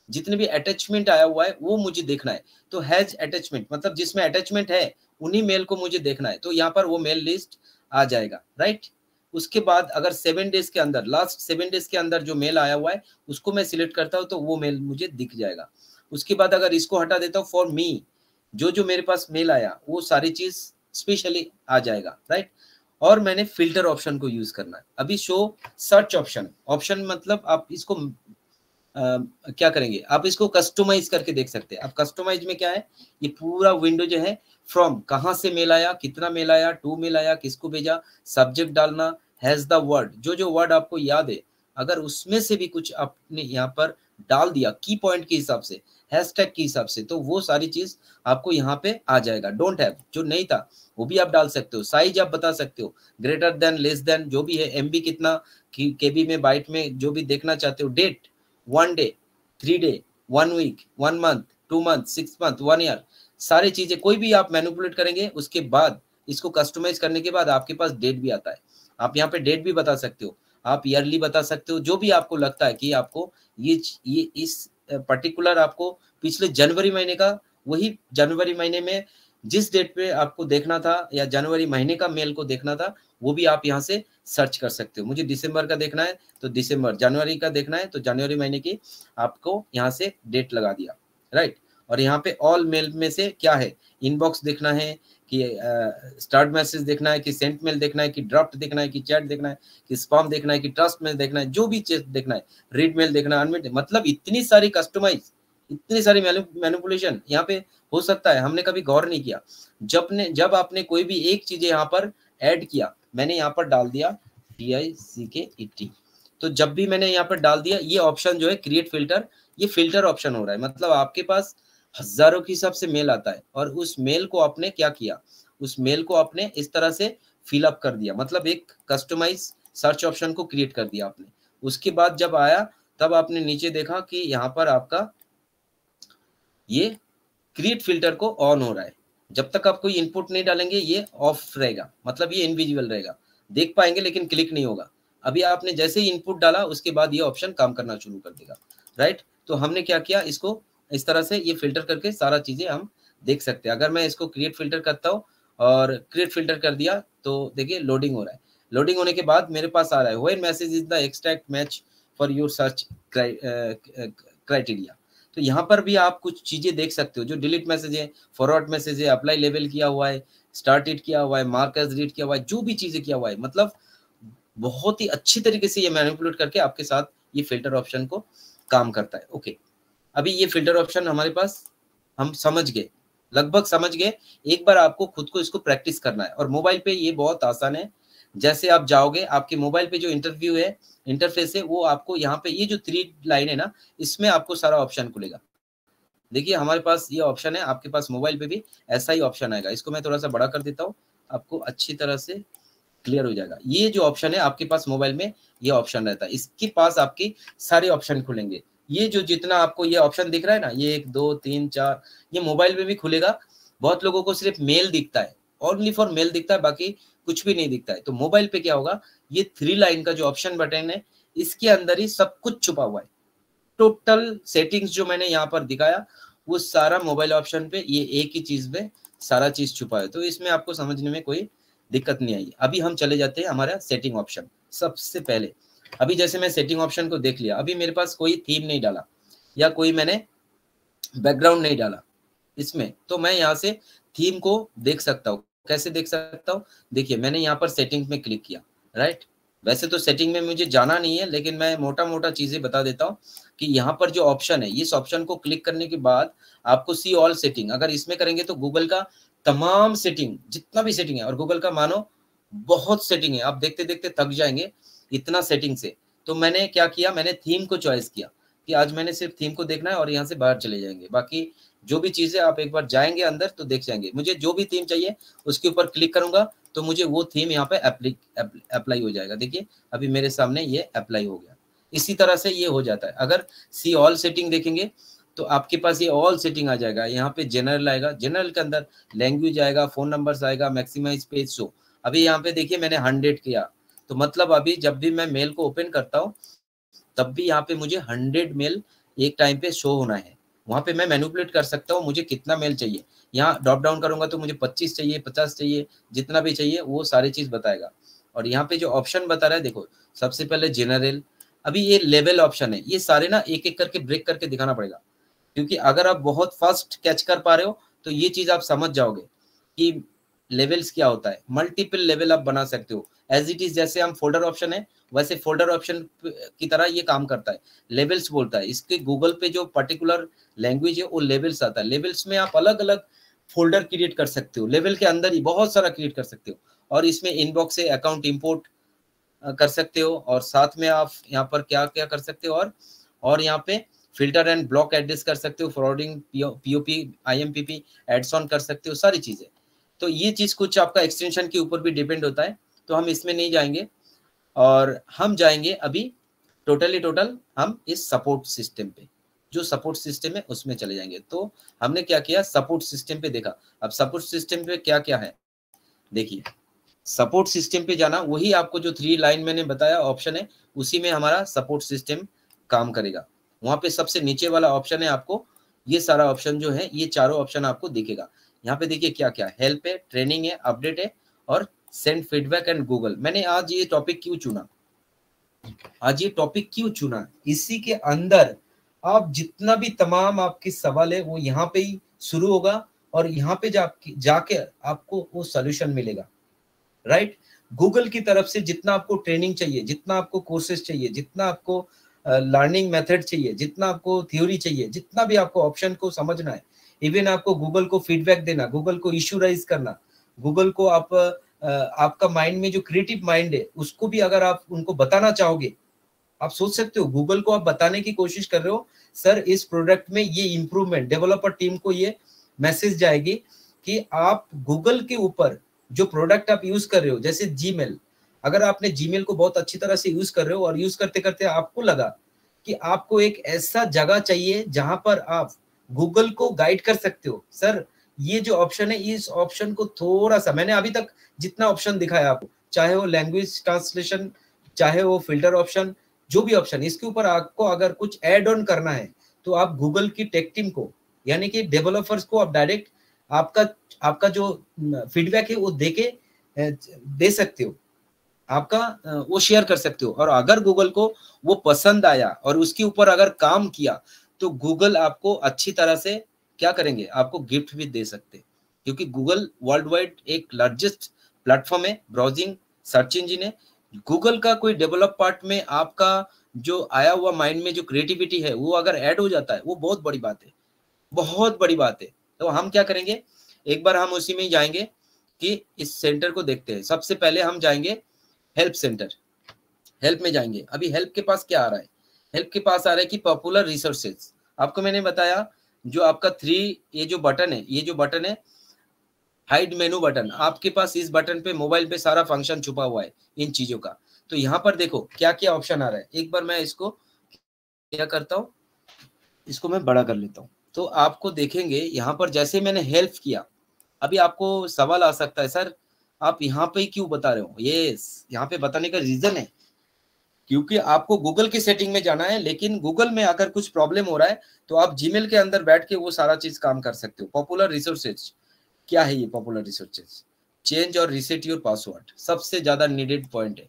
जितने भी अटैचमेंट आया हुआ है वो मुझे देखना है। तो हैज अटैचमेंट मतलब जिसमें अटैचमेंट है उन्हीं मेल को मुझे देखना है। तो यहाँ पर वो मेल लिस्ट आ जाएगा, राइट। उसके बाद अगर 7 डेज के अंदर, लास्ट 7 डेज के अंदर जो मेल आया हुआ है उसको मैं सिलेक्ट करता हूँ तो वो मेल मुझे दिख जाएगा। उसके बाद अगर इसको हटा देता हूँ, फॉर मी, जो मेरे पास मेल आया वो सारी चीज स्पेशली आ जाएगा, राइट। और मैंने फिल्टर ऑप्शन को यूज करना है। अभी शो सर्च ऑप्शन, ऑप्शन मतलब आप इसको क्या करेंगे, आप इसको कस्टमाइज करके देख सकते हैं। अब कस्टमाइज में क्या है, ये पूरा विंडो जो है, फ्रॉम, कहाँ से मेल आया, कितना मेल आया, टू मेल आया, किसको भेजा, सब्जेक्ट डालना, हैज द वर्ड, जो वर्ड आपको याद है अगर उसमें से भी कुछ आपने यहाँ पर डाल दिया की पॉइंट के हिसाब से, हैशटैग के हिसाब से, तो वो सारी चीज आपको यहाँ पे आ जाएगा। डोंट हैव जो नहीं था वो भी आप डाल सकते हो। साइज आप बता सकते हो, ग्रेटर देन, लेस देन, जो भी है, एमबी कितना, केबी में, बाइट में, जो भी देखना चाहते हो, date, 1 day, 3 day, 1 week, 1 month, 2 month, 6 month, 1 year, सारी चीजें कोई भी आप मैनिपुलेट करेंगे। उसके बाद इसको कस्टमाइज करने के बाद आपके पास डेट भी आता है। आप यहाँ पे डेट भी बता सकते हो, आप ईयरली बता सकते हो, जो भी आपको लगता है कि आपको ये इस पर्टिकुलर आपको पिछले जनवरी महीने का, वही जनवरी महीने में जिस डेट पे आपको देखना था या जनवरी महीने का मेल को देखना था वो भी आप यहाँ से सर्च कर सकते हो। मुझे दिसंबर का देखना है तो दिसंबर, जनवरी का देखना है तो जनवरी महीने की आपको यहाँ से डेट लगा दिया, राइट। और यहाँ पे ऑल मेल में से क्या है, इनबॉक्स देखना है कि स्टार्ट मैसेज देखना है कि सेंट मेल देखना है कि ड्राफ्ट देखना है कि चैट देखना है कि स्पैम देखना है कि ट्रस्ट मेल देखना है, जो भी चीज देखना है, रीड मेल देखना है, अनरीड, मतलब इतनी सारी कस्टमाइज, इतनी सारी मैनिपुलेशन यहाँ पे हो सकता है। हमने कभी गौर नहीं किया। जब आपने कोई भी एक चीज यहाँ पर ऐड किया, मैंने यहाँ पर डाल दिया DICKET, तो जब भी मैंने यहाँ पर डाल दिया ये ऑप्शन जो है क्रिएट फिल्टर, ये फिल्टर ऑप्शन हो रहा है। मतलब आपके पास हजारों के हिसाब से मेल आता है और उस मेल को आपने क्या किया, उस मेल को आपने इस तरह से फिलअप कर दिया, मतलब एक कस्टमाइज सर्च ऑप्शन को क्रिएट कर दिया आपने। उसके बाद जब आया तब आपने नीचे देखा कि यहाँ पर आपका ये क्रिएट फिल्टर को ऑन हो रहा है। जब तक आप कोई इनपुट नहीं डालेंगे ये ऑफ रहेगा, मतलब ये इनविजिबल रहेगा, देख पाएंगे लेकिन क्लिक नहीं होगा। अभी आपने जैसे ही इनपुट डाला उसके बाद ये ऑप्शन काम करना शुरू कर देगा, राइट। तो हमने क्या किया, इसको इस तरह से ये फिल्टर करके सारा चीजें हम देख सकते हैं। अगर मैं इसको क्रिएट फिल्टर करता हूँ और क्रिएट फिल्टर कर दिया तो देखिए लोडिंग हो रहा है। लोडिंग होने के बाद मेरे पास आ रहा है when message is the extract match for your search criteria. तो यहाँ पर भी आप कुछ चीजें देख सकते हो, जो डिलीट मैसेज है, फॉरवर्ड मैसेज है, अप्लाई लेवल किया हुआ है, स्टार्ट इट किया हुआ है, मार्क एज रीड किया हुआ है, जो भी चीजें किया हुआ है, मतलब बहुत ही अच्छी तरीके से ये मैनिपुलेट करके आपके साथ ये फिल्टर ऑप्शन को काम करता है। ओके, अभी ये फिल्टर ऑप्शन हमारे पास हम समझ गए, लगभग समझ गए। एक बार आपको खुद को इसको प्रैक्टिस करना है और मोबाइल पे ये बहुत आसान है। जैसे आप जाओगे आपके मोबाइल पे जो इंटरव्यू है, इंटरफेस है, वो आपको यहाँ पे ये जो 3 लाइन है ना, इसमें आपको सारा ऑप्शन खुलेगा। देखिए हमारे पास ये ऑप्शन है, आपके पास मोबाइल पे भी ऐसा ही ऑप्शन आएगा। इसको मैं थोड़ा सा बड़ा कर देता हूँ, आपको अच्छी तरह से क्लियर हो जाएगा। ये जो ऑप्शन है आपके पास मोबाइल में, ये ऑप्शन रहता है, इसके पास आपके सारे ऑप्शन खुलेंगे। ये जो जितना आपको ये ऑप्शन दिख रहा है ना, ये 1 2 3 4, ये मोबाइल में भी खुलेगा। बहुत लोगों को सिर्फ मेल दिखता है, ओनली फॉर मेल दिखता है, बाकी कुछ भी नहीं दिखता है। तो मोबाइल पे क्या होगा, ये 3 लाइन का जो ऑप्शन बटन है, इसके अंदर ही सब कुछ छुपा हुआ है। टोटल सेटिंग्स जो मैंने यहाँ पर दिखाया, वो सारा मोबाइल ऑप्शन पे, ये एक ही चीज में सारा चीज छुपा है। तो इसमें आपको समझने में कोई दिक्कत नहीं आई। अभी हम चले जाते हैं हमारा सेटिंग ऑप्शन। सबसे पहले अभी जैसे मैं सेटिंग ऑप्शन को देख लिया, अभी मेरे पास कोई थीम नहीं डाला या कोई मैंने बैकग्राउंड नहीं डाला इसमें, तो मैं यहाँ से थीम को देख सकता हूँ। कैसे देख सकता हूँ, देखिए मैंने यहाँ पर सेटिंग में क्लिक किया, राइट। वैसे तो सेटिंग में मुझे जाना नहीं है, लेकिन मैं मोटा मोटा चीजें बता देता हूँ कि यहाँ पर जो ऑप्शन है, इस ऑप्शन को क्लिक करने के बाद आपको सी ऑल सेटिंग, अगर इसमें करेंगे तो गूगल का तमाम सेटिंग, जितना भी सेटिंग है, और गूगल का मानो बहुत सेटिंग है, आप देखते देखते थक जाएंगे इतना सेटिंग से। तो मैंने क्या किया, मैंने थीम को चॉइस किया कि आज मैंने सिर्फ थीम को देखना है और यहाँ से बाहर चले जाएंगे। बाकी जो भी चीजें आप एक बार जाएंगे अंदर तो देख जाएंगे। मुझे जो भी थीम चाहिए उसके ऊपर क्लिक करूंगा तो मुझे वो थीम यहाँ पे अप्लाई हो जाएगा। देखिए अभी मेरे सामने ये अप्लाई हो गया। इसी तरह से ये हो जाता है। अगर सी ऑल सेटिंग देखेंगे तो आपके पास ये ऑल सेटिंग आ जाएगा। यहाँ पे जनरल आएगा, जनरल के अंदर लैंग्वेज आएगा, फोन नंबर्स आएगा, मैक्सिमाइज पेज शो। अभी यहाँ पे देखिए मैंने 100 किया, तो मतलब अभी जब भी मैं मेल को ओपन करता हूँ तब भी यहाँ पे मुझे 100 मेल एक टाइम पे शो होना है। वहां पे मैं मैनिपुलेट कर सकता हूँ मुझे कितना मेल चाहिए। यहाँ ड्रॉप डाउन करूंगा तो मुझे 25 चाहिए, 50 चाहिए, जितना भी चाहिए वो सारी चीज बताएगा। और यहाँ पे जो ऑप्शन बता रहा है, देखो सबसे पहले जनरल, अभी ये लेवल ऑप्शन है, ये सारे ना एक एक करके ब्रेक करके दिखाना पड़ेगा, क्योंकि अगर आप बहुत फास्ट कैच कर पा रहे हो तो ये चीज आप समझ जाओगे कि लेवल्स क्या होता है। मल्टीपल लेवल आप बना सकते हो एज इट इज, जैसे हम फोल्डर ऑप्शन है वैसे फोल्डर ऑप्शन की तरह ये काम करता है। लेवल्स बोलता है, इसके गूगल पे जो पर्टिकुलर लैंग्वेज है वो लेवल्स आता है। लेवल्स में आप अलग अलग फोल्डर क्रिएट कर सकते हो, लेवल के अंदर ही बहुत सारा क्रिएट कर सकते हो। और इसमें इनबॉक्स से अकाउंट इंपोर्ट कर सकते हो, और साथ में आप यहाँ पर क्या क्या कर सकते हो, और यहाँ पे फिल्टर एंड ब्लॉक एड्रेस कर सकते हो, फॉरवर्डिंग, पीओपी, आईएमपीपी एड्स ऑन कर सकते हो, सारी चीजें। तो ये चीज कुछ आपका एक्सटेंशन के ऊपर भी डिपेंड होता है, तो हम इसमें नहीं जाएंगे। और हम जाएंगे अभी टोटल हम इस सपोर्ट सिस्टम पे, जो सपोर्ट सिस्टम है उसमें चले जाएंगे। तो हमने क्या किया, सपोर्ट सिस्टम पे देखा। अब सपोर्ट सिस्टम पे क्या क्या है देखिए, सपोर्ट सिस्टम पे जाना, वही आपको जो 3 लाइन मैंने बताया ऑप्शन है, उसी में हमारा सपोर्ट सिस्टम काम करेगा। वहां पे सबसे नीचे वाला ऑप्शन है, आपको ये सारा ऑप्शन जो है, ये चारों ऑप्शन आपको दिखेगा। यहाँ पे देखिए क्या क्या, हेल्प है, ट्रेनिंग है, अपडेट है, और सेंड फीडबैक एंड गूगल। मैंने आज ये टॉपिक क्यों चुना, इसी के अंदर आप जितना भी तमाम आपके सवाल है वो यहाँ पे ही शुरू होगा, और यहाँ पे जाके आपको वो सोल्यूशन मिलेगा, राइट। गूगल की तरफ से जितना आपको ट्रेनिंग चाहिए, जितना आपको कोर्सेज चाहिए, जितना आपको लर्निंग मेथड चाहिए, जितना आपको थ्योरी चाहिए, जितना भी आपको ऑप्शन को समझना है, इवन आपको गूगल को फीडबैक देना, गूगल को इश्यू राइज करना, गूगल को आप आपका माइंड में जो क्रिएटिव माइंड है उसको भी अगर आप उनको बताना चाहोगे, आप सोच सकते हो गूगल को आप बताने की कोशिश कर रहे हो, सर इस प्रोडक्ट में ये इंप्रूवमेंट, डेवलपर टीम को ये मैसेज जाएगी कि आप गूगल के ऊपर जो प्रोडक्ट आप यूज कर रहे हो, जैसे जीमेल, अगर आपने जीमेल को बहुत अच्छी तरह से यूज कर रहे हो और यूज करते करते आपको लगा कि आपको एक ऐसा जगह चाहिए जहां पर आप गूगल को गाइड कर सकते हो, सर ये जो ऑप्शन है, इस ऑप्शन को थोड़ा सा, मैंने अभी तक जितना ऑप्शन दिखाया आपको, चाहे वो लैंग्वेज ट्रांसलेशन, चाहे वो फिल्टर ऑप्शन, जो भी ऑप्शन, इसके ऊपर आपको अगर कुछ ऐड ऑन करना है तो आप गूगल की टेक टीम को, यानी कि डेवलपर्स को आप डायरेक्ट आपका जो फीडबैक है वो दे सकते हो, आपका वो शेयर कर सकते हो। और अगर गूगल को वो पसंद आया और उसके ऊपर अगर काम किया तो गूगल आपको अच्छी तरह से क्या करेंगे, आपको गिफ्ट भी दे सकते, क्योंकि गूगल वर्ल्ड वाइड एक लार्जेस्ट प्लेटफॉर्म है, ब्राउजिंग सर्च इंजिन है। गूगल का कोई डेवलप पार्ट में आपका जो आया हुआ माइंड में जो क्रिएटिविटी है वो अगर ऐड हो जाता है, वो बहुत बड़ी बात है, बहुत बड़ी बात है। तो हम क्या करेंगे, एक बार हम उसी में ही जाएंगे कि इस सेंटर को देखते हैं। सबसे पहले हम जाएंगे हेल्प सेंटर, हेल्प में जाएंगे। अभी हेल्प के पास क्या आ रहा है, हेल्प के पास आ रहा है कि पॉपुलर रिसोर्सेज, आपको मैंने बताया जो आपका ये जो बटन है, ये जो बटन है हाइड मेनू बटन, आपके पास इस बटन पे मोबाइल पे सारा फंक्शन छुपा हुआ है इन चीजों का। तो यहाँ पर देखो क्या क्या ऑप्शन आ रहा है। एक बार मैं इसको क्या करता हूँ, इसको मैं बड़ा कर लेता हूँ। तो आपको देखेंगे यहाँ पर जैसे मैंने हेल्प किया, अभी आपको सवाल आ सकता है सर आप यहाँ पे क्यों बता रहे हो। ये यहाँ पे बताने का रीजन है क्योंकि आपको गूगल की सेटिंग में जाना है, लेकिन गूगल में अगर कुछ प्रॉब्लम हो रहा है तो आप जीमेल के अंदर बैठ के वो सारा चीज काम कर सकते हो। पॉपुलर रिसोर्सेज क्या है, ये पॉपुलर रिसोर्सेज चेंज और रीसेट योर पासवर्ड सबसे ज्यादा नीडेड पॉइंट है।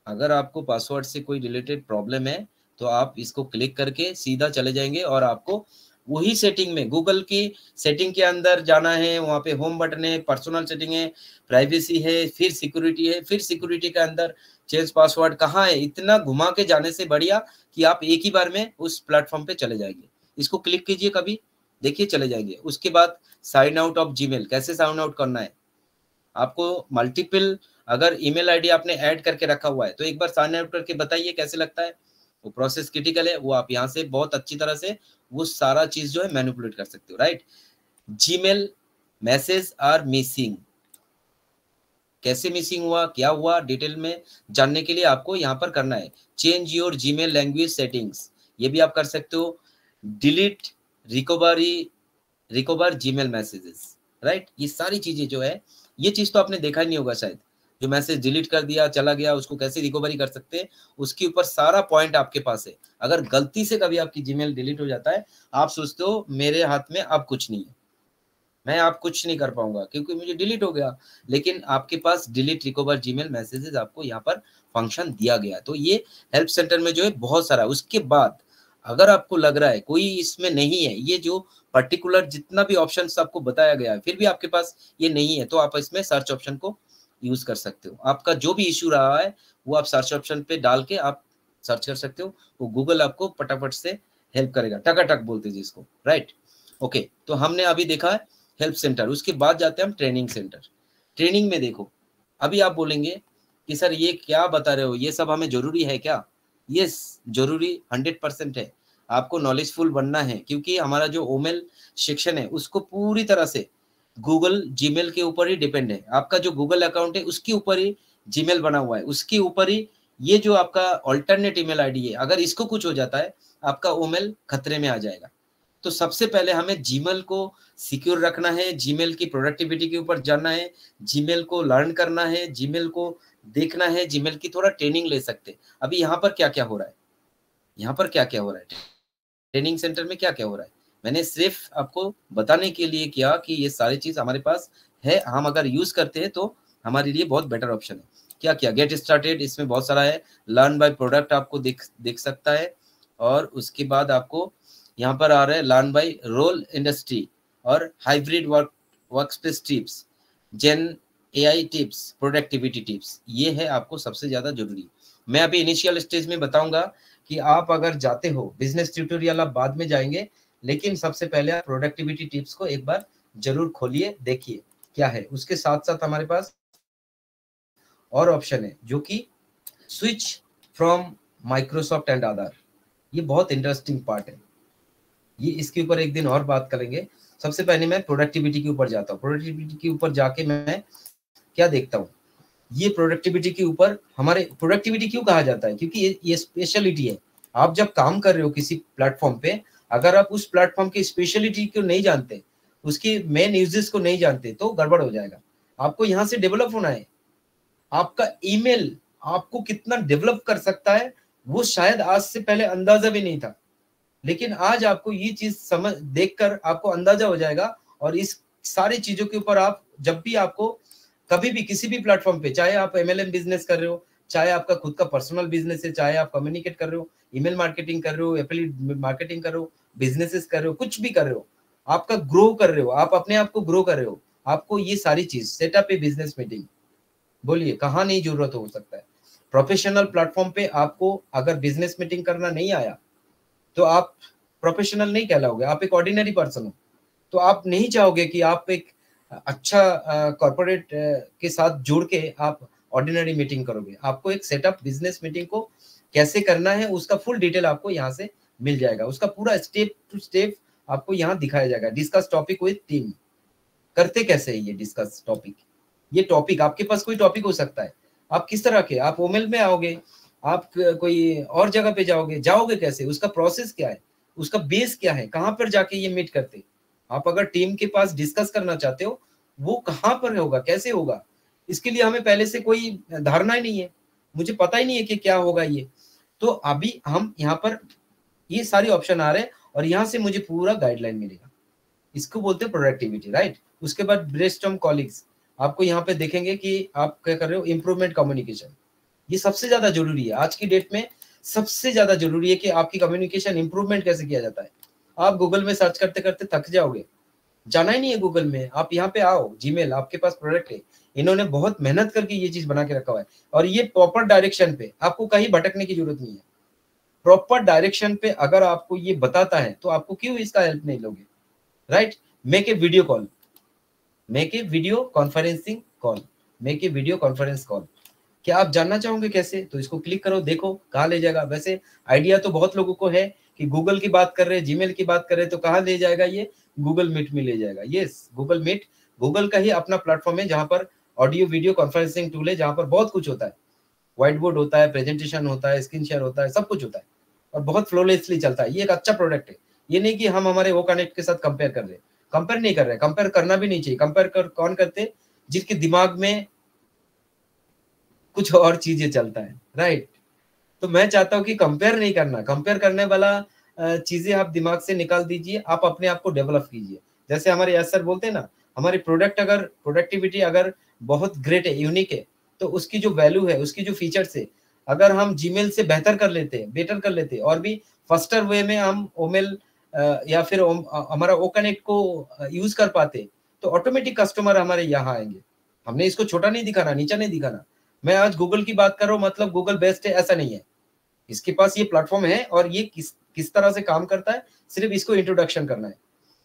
अगर आपको पासवर्ड से कोई रिलेटेड प्रॉब्लम है तो आप इसको क्लिक करके सीधा चले जाएंगे और आपको वही सेटिंग में गूगल की सेटिंग के अंदर जाना है। वहां पे होम बटन है, पर्सनल सेटिंग है, प्राइवेसी है, फिर सिक्योरिटी है, फिर सिक्योरिटी के अंदर चेंज पासवर्ड कहाँ है। इतना घुमा के जाने से बढ़िया कि आप एक ही बार में उस प्लेटफॉर्म पे चले जाएंगे। इसको क्लिक कीजिए कभी, देखिए चले जाएंगे। उसके बाद साइन आउट ऑफ जीमेल, कैसे साइन आउट करना है। आपको मल्टीपल अगर ईमेल आईडी आपने ऐड करके रखा हुआ है तो एक बार साइन आउट करके बताइए कैसे लगता है। वो प्रोसेस क्रिटिकल है, वो आप यहाँ से बहुत अच्छी तरह से वो सारा चीज जो है मैनिपुलेट कर सकते हो, right. Gmail message are missing, कैसे मिसिंग हुआ, क्या हुआ, डिटेल में जानने के लिए आपको यहाँ पर करना है change your Gmail language settings, ये भी आप कर सकते हो। Delete recover Gmail messages, right. ये सारी चीजें जो है, ये चीज तो आपने देखा ही नहीं होगा शायद, जो मैसेज डिलीट कर दिया चला गया उसको कैसे रिकवरी कर सकते हैं, उसके ऊपर सारा पॉइंट आपके पास है। अगर गलती से कभी आपकी जीमेल डिलीट हो जाता है, आप सोचते हो मेरे हाथ में अब कुछ नहीं है, मैं आप कुछ नहीं कर पाऊंगा क्योंकि मुझे डिलीट हो गया, लेकिन आपके पास डिलीट रिकवर जीमेल मैसेजेस आपको यहाँ पर फंक्शन दिया गया। तो ये हेल्प सेंटर में जो है बहुत सारा। उसके बाद अगर आपको लग रहा है कोई इसमें नहीं है, ये जो पर्टिकुलर जितना भी ऑप्शन आपको बताया गया है फिर भी आपके पास ये नहीं है, तो आप इसमें सर्च ऑप्शन को यूज कर सकते हो। आपका जो भी इश्यू रहा है वो आप सर्च ऑप्शन पे डाल के आप सर्च कर सकते हो, वो गूगल आपको फटाफट से हेल्प करेगा, टकाटक बोलते हैं जिसको, राइट। ओके, तो हमने अभी देखा है हेल्प सेंटर। उसके बाद जाते हैं हम ट्रेनिंग सेंटर। ट्रेनिंग में देखो, अभी आप बोलेंगे कि सर ये क्या बता रहे हो, ये सब हमें जरूरी है क्या। यस, जरूरी 100% है। आपको नॉलेजफुल बनना है क्योंकि हमारा जो ओमेल सेक्शन है उसको पूरी तरह से गूगल जीमेल के ऊपर ही डिपेंड है। आपका जो गूगल अकाउंट है उसके ऊपर ही जीमेल बना हुआ है, उसके ऊपर ही ये जो आपका ऑल्टरनेट ईमेल आईडी है, अगर इसको कुछ हो जाता है आपका ओमेल खतरे में आ जाएगा। तो सबसे पहले हमें जीमेल को सिक्योर रखना है, जीमेल की प्रोडक्टिविटी के ऊपर जानना है, जीमेल को लर्न करना है, जीमेल को देखना है, जीमेल की थोड़ा ट्रेनिंग ले सकते हैं। अभी यहाँ पर क्या क्या हो रहा है, यहाँ पर क्या क्या हो रहा है, ट्रेनिंग सेंटर में क्या क्या हो रहा है, मैंने सिर्फ आपको बताने के लिए किया कि ये सारी चीज हमारे पास है, हम अगर यूज करते हैं तो हमारे लिए बहुत बेटर ऑप्शन है। क्या क्या गेट स्टार्टेड, इसमें बहुत सारा है। लर्न बाय प्रोडक्ट आपको देख सकता है। और उसके बाद आपको यहाँ पर आ रहा है लर्न बाय रोल इंडस्ट्री और हाइब्रिड वर्कस्पेस टिप्स, जेन एआई टिप्स, प्रोडक्टिविटी टिप्स, ये है आपको सबसे ज्यादा जरूरी। मैं अभी इनिशियल स्टेज में बताऊंगा कि आप अगर जाते हो बिजनेस ट्यूटोरियल आप बाद में जाएंगे, लेकिन सबसे पहले आप प्रोडक्टिविटी टिप्स को एक बार जरूर खोलिए, देखिए क्या है। उसके साथ साथ हमारे पास और ऑप्शन है जो कि switch from Microsoft and other, ये बहुत इंटरेस्टिंग पार्ट है, ये इसके ऊपर एक दिन और बात करेंगे। सबसे पहले मैं प्रोडक्टिविटी के ऊपर जाता हूँ। प्रोडक्टिविटी के ऊपर जाके मैं क्या देखता हूँ, ये प्रोडक्टिविटी के ऊपर, हमारे प्रोडक्टिविटी क्यों कहा जाता है, क्योंकि ये स्पेशलिटी है। आप जब काम कर रहे हो किसी प्लेटफॉर्म पे, अगर आप उस प्लेटफॉर्म की स्पेशलिटी को नहीं जानते, उसकी मेन यूजेस को नहीं जानते तो गड़बड़ हो जाएगा। आपको यहाँ से डेवलप होना है। आपका ईमेल आपको कितना डेवलप कर सकता है वो शायद आज से पहले अंदाजा भी नहीं था, लेकिन आज आपको ये चीज समझ देखकर आपको अंदाजा हो जाएगा। और इस सारी चीजों के ऊपर आप जब भी आपको कभी भी किसी भी प्लेटफॉर्म पे, चाहे आप एमएलएम बिजनेस कर रहे हो, चाहे आपका खुद का पर्सनल बिजनेस है, चाहे आप कम्युनिकेट कर रहे हो, ईमेल मार्केटिंग कर रहे हो, एफिलिएट मार्केटिंग कर रहे हो, बिजनेसेस कर रहे हो, कुछ भी कर रहे हो, आपका ग्रो कर रहे हो, आप अपने आप को ग्रो कर रहे हो, आपको ये सारी चीज सेटअप ए बिजनेस मीटिंग, बोलिए कहाँ नहीं जरूरत हो सकता है। प्रोफेशनल प्लेटफॉर्म पे आपको अगर बिजनेस मीटिंग करना नहीं आया तो आप प्रोफेशनल नहीं कहलाओगे, आप एक ऑर्डिनरी पर्सन हो। तो आप नहीं चाहोगे कि आप एक अच्छा कॉर्पोरेट के साथ जुड़ के आप ऑर्डिनरी मीटिंग करोगे। आपको एक सेटअप बिजनेस मीटिंग को कैसे करना है उसका फुल डिटेल आपको यहाँ से मिल जाएगा, उसका पूरा स्टेप टू स्टेप आपको यहाँ दिखाया जाएगा। डिस्कस टॉपिक विद टीम, करते कैसे है ये डिस्कस टॉपिक। ये टॉपिक आपके पास कोई टॉपिक हो सकता है, आप किस तरह के, आप ओमेल में आओगे, आप कोई और जगह पे जाओगे कैसे, उसका प्रोसेस क्या है, उसका बेस क्या है, कहाँ पर जाके ये मीट करते। आप अगर टीम के पास डिस्कस करना चाहते हो, वो कहाँ पर होगा, कैसे होगा, इसके लिए हमें पहले से कोई धारणा ही नहीं है, मुझे पता ही नहीं है कि क्या होगा ये। तो अभी हम यहाँ पर ये सारी ऑप्शन आ रहे हैं और यहाँ से मुझे पूरा गाइडलाइन मिलेगा, इसको बोलते हैं प्रोडक्टिविटी, राइट। उसके बाद ब्रेनस्टॉर्म कॉलिग्स, आपको यहाँ पे देखेंगे कि आप क्या कर रहे हो, इंप्रूवमेंट कम्युनिकेशन, ये सबसे ज्यादा जरूरी है आज की डेट में, सबसे ज्यादा जरूरी है कि आपकी कम्युनिकेशन इंप्रूवमेंट कैसे किया जाता है। आप गूगल में सर्च करते करते थक जाओगे, जाना ही नहीं है गूगल में, आप यहाँ पे आओ, जीमेल आपके पास प्रोडक्ट है, इन्होंने बहुत मेहनत करके ये चीज बना के रखा हुआ है, और ये प्रॉपर डायरेक्शन पे, आपको कहीं भटकने की जरूरत नहीं है, प्रॉपर डायरेक्शन पे अगर आपको ये बताता है तो आपको क्यों इसका हेल्प नहीं लोगे, right. Make a video call, make a video conferencing call, make a video conference call, क्या आप जानना चाहोगे कैसे, तो इसको क्लिक करो, देखो कहाँ ले जाएगा। वैसे आइडिया तो बहुत लोगों को है कि गूगल की बात कर रहे हैं, जीमेल की बात कर रहे हैं, तो कहाँ ले जाएगा, ये गूगल मीट में ले जाएगा। यस, गूगल मीट गूगल का ही अपना प्लेटफॉर्म है, जहां पर ऑडियो वीडियो कॉन्फ्रेंसिंग टूल है, जहां पर बहुत कुछ होता है, व्हाइट बोर्ड होता है, प्रेजेंटेशन होता है, स्क्रीन शेयर होता है, सब कुछ होता है, और बहुत फ्लोलेसली चलता है। ये एक अच्छा प्रोडक्ट है, ये नहीं कि हम हमारे वो कनेक्ट के साथ कंपेयर कर रहे हैं, कंपेयर नहीं कर रहे, कंपेयर करना भी नहीं चाहिए। कंपेयर कौन करते, जिसके दिमाग में कुछ और चीजें चलता है, राइट। तो मैं चाहता हूं कि कंपेयर नहीं करना, कंपेयर करने वाला चीजें आप दिमाग से निकाल दीजिए, आप अपने आप को डेवलप कीजिए। जैसे हमारे यस सर बोलते हैं ना, हमारे प्रोडक्ट अगर प्रोडक्टिविटी अगर बहुत ग्रेट है, यूनिक है, तो उसकी जो वैल्यू है, उसकी जो फीचर्स है, अगर हम जीमेल से बेहतर कर लेते और भी फास्टर वे में हम ओमेल या फिर हमारा ओ कनेक्ट को यूज कर पाते, तो ऑटोमेटिक कस्टमर हमारे यहाँ आएंगे। हमने इसको छोटा नहीं दिखाना, नीचा नहीं दिखाना। मैं आज गूगल की बात कर रहा हूँ मतलब गूगल बेस्ट है ऐसा नहीं है, इसके पास ये प्लेटफॉर्म है और ये किस तरह से काम करता है, सिर्फ इसको इंट्रोडक्शन करना है।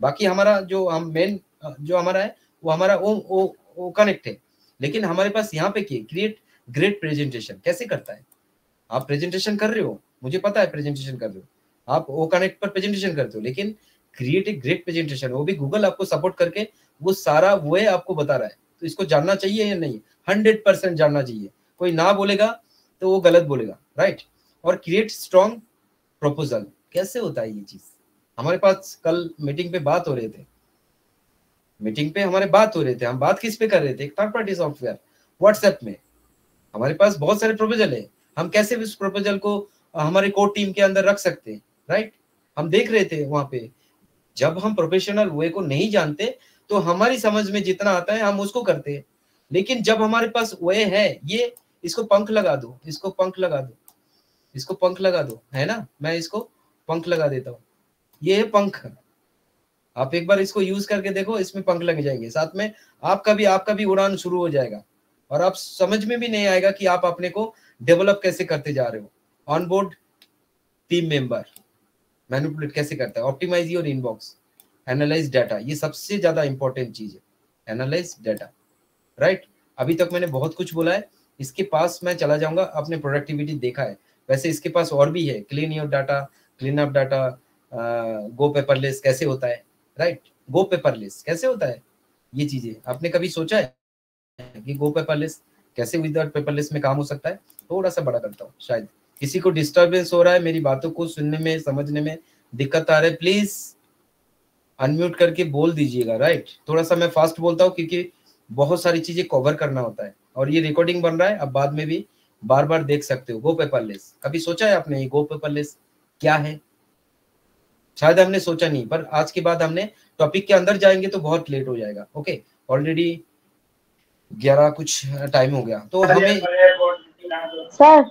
बाकी हमारा जो हम मेन जो हमारा है वो हमारा ओ कनेक्ट है, लेकिन हमारे पास यहाँ पे क्रिएट ग्रेट प्रेजेंटेशन कैसे करता है। आप प्रेजेंटेशन कर रहे हो, मुझे पता है प्रेजेंटेशन कर रहे हो, आप ओ कनेक्ट पर प्रेजेंटेशन करते हो, लेकिन क्रिएट ए ग्रेट प्रेजेंटेशन, वो भी गूगल आपको सपोर्ट करके वो सारा वो आपको बता रहा है। तो इसको जानना चाहिए या नहीं, 100% जानना चाहिए। कोई ना बोलेगा तो वो गलत बोलेगा, राइट। और क्रिएट स्ट्रॉन्ग प्रपोजल, कैसे होता है ये चीज। हमारे पास कल मीटिंग पे बात हो रहे थे, हम बात किस पे कर रहे थे, एक थर्ड पार्टी सॉफ्टवेयर व्हाट्सएप में। हमारे पास बहुत सारे प्रपोजल है, हम कैसे उस प्रपोजल को हमारे कोर टीम के अंदर रख सकते हैं, राइट। हम देख रहे थे वहां पे, जब हम प्रोफेशनल वे को नहीं जानते तो हमारी समझ में जितना आता है हम उसको करते हैं, लेकिन जब हमारे पास वे है, ये इसको पंख लगा दो, इसको पंख लगा दो, इसको पंख लगा दो, है ना, मैं इसको पंख लगा देता हूँ, ये है पंख। आप एक बार इसको यूज करके देखो, इसमें पंख लग जाएंगे, साथ में आपका भी उड़ान शुरू हो जाएगा, और आप समझ में भी नहीं आएगा कि आप अपने को डेवलप कैसे करते जा रहे हो। ऑनबोर्ड टीम मेंबर मैनिपुलेट कैसे करता है, optimise your inbox, analyse data, ये सबसे ज्यादा इंपॉर्टेंट चीज है, एनालाइज डाटा, राइट। अभी तक मैंने बहुत कुछ बोला है, इसके पास मैं चला जाऊंगा, आपने प्रोडक्टिविटी देखा है, वैसे इसके पास और भी है, clean your data, clean up data, go paperless कैसे होता है, राइट, गो पेपरलेस कैसे होता है, ये चीजें आपने कभी सोचा है कि गो पेपरलेस कैसे विदाउट पेपरलेस में काम हो सकता है। थोड़ा सा बड़ा करता हूँ, शायद किसी को डिस्टर्बेंस हो रहा है, मेरी बातों को सुनने में समझने में दिक्कत आ रहा है, प्लीज अनम्यूट करके बोल दीजिएगा, राइट। थोड़ा सा मैं फास्ट बोलता हूँ क्योंकि बहुत सारी चीजें कवर करना होता है, और ये रिकॉर्डिंग बन रहा है, अब बाद में भी बार बार देख सकते हो। गो पेपरलेस कभी सोचा है आपने, ये गो पेपरलेस क्या है, शायद हमने सोचा नहीं, पर आज के बाद हमने टॉपिक के अंदर जाएंगे तो बहुत लेट हो जाएगा। ओके, ऑलरेडी 11 कुछ टाइम हो गया, तो हमें सर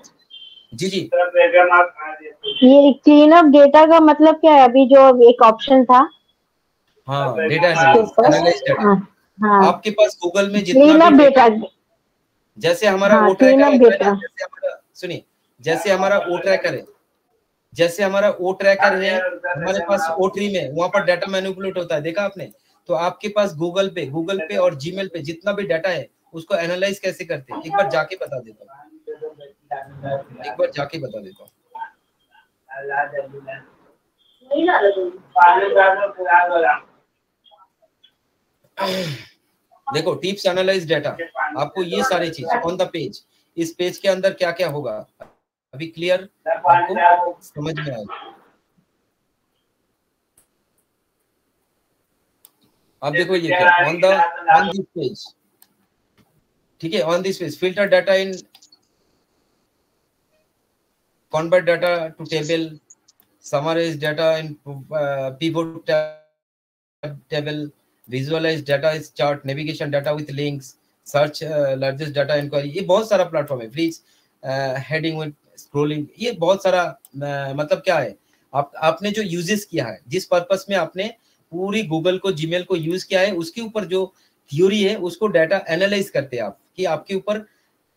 जी ये क्लीन अप डेटा का मतलब क्या है, अभी जो एक ऑप्शन था, हाँ, डेटा एनालाइज डाटा। हाँ, आपके पास गूगल में जितना भी डेटा, जैसे हमारा ओ ट्रैकर है, सुनिए, जैसे हमारा ओ ट्रैकर है, हमारे पास ओ ट्री में, वहां पर डाटा मैनिपुलेट होता है, देखा आपने। तो आपके पास गूगल पे और जीमेल पे जितना भी डाटा है उसको एनालाइज कैसे करते हैं, एक बार जाके बता देता हूँ, देखो टिप्स एनालाइज डेटा, आपको ये सारी चीज ऑन द पेज, इस पेज के अंदर क्या क्या होगा अभी क्लियर आपको समझ में आएगा। अब देखो ये क्या ऑन दिस पेज, ठीक है, on this page filter data in, convert data to table, summarize data in pivot table, visualize data is chart, navigation data with links, search largest data inquiry, ये बहुत सारा प्लेटफॉर्म है, फ्रीज हेडिंग विद स्क्रोलिंग, ये बहुत सारा मतलब क्या है, आपने जो यूजेस किया है, जिस पर्पस में आपने पूरी गूगल को, जीमेल को यूज किया है, उसके ऊपर जो थ्योरी है उसको डाटा एनालाइज करते हैं आप, कि आपके ऊपर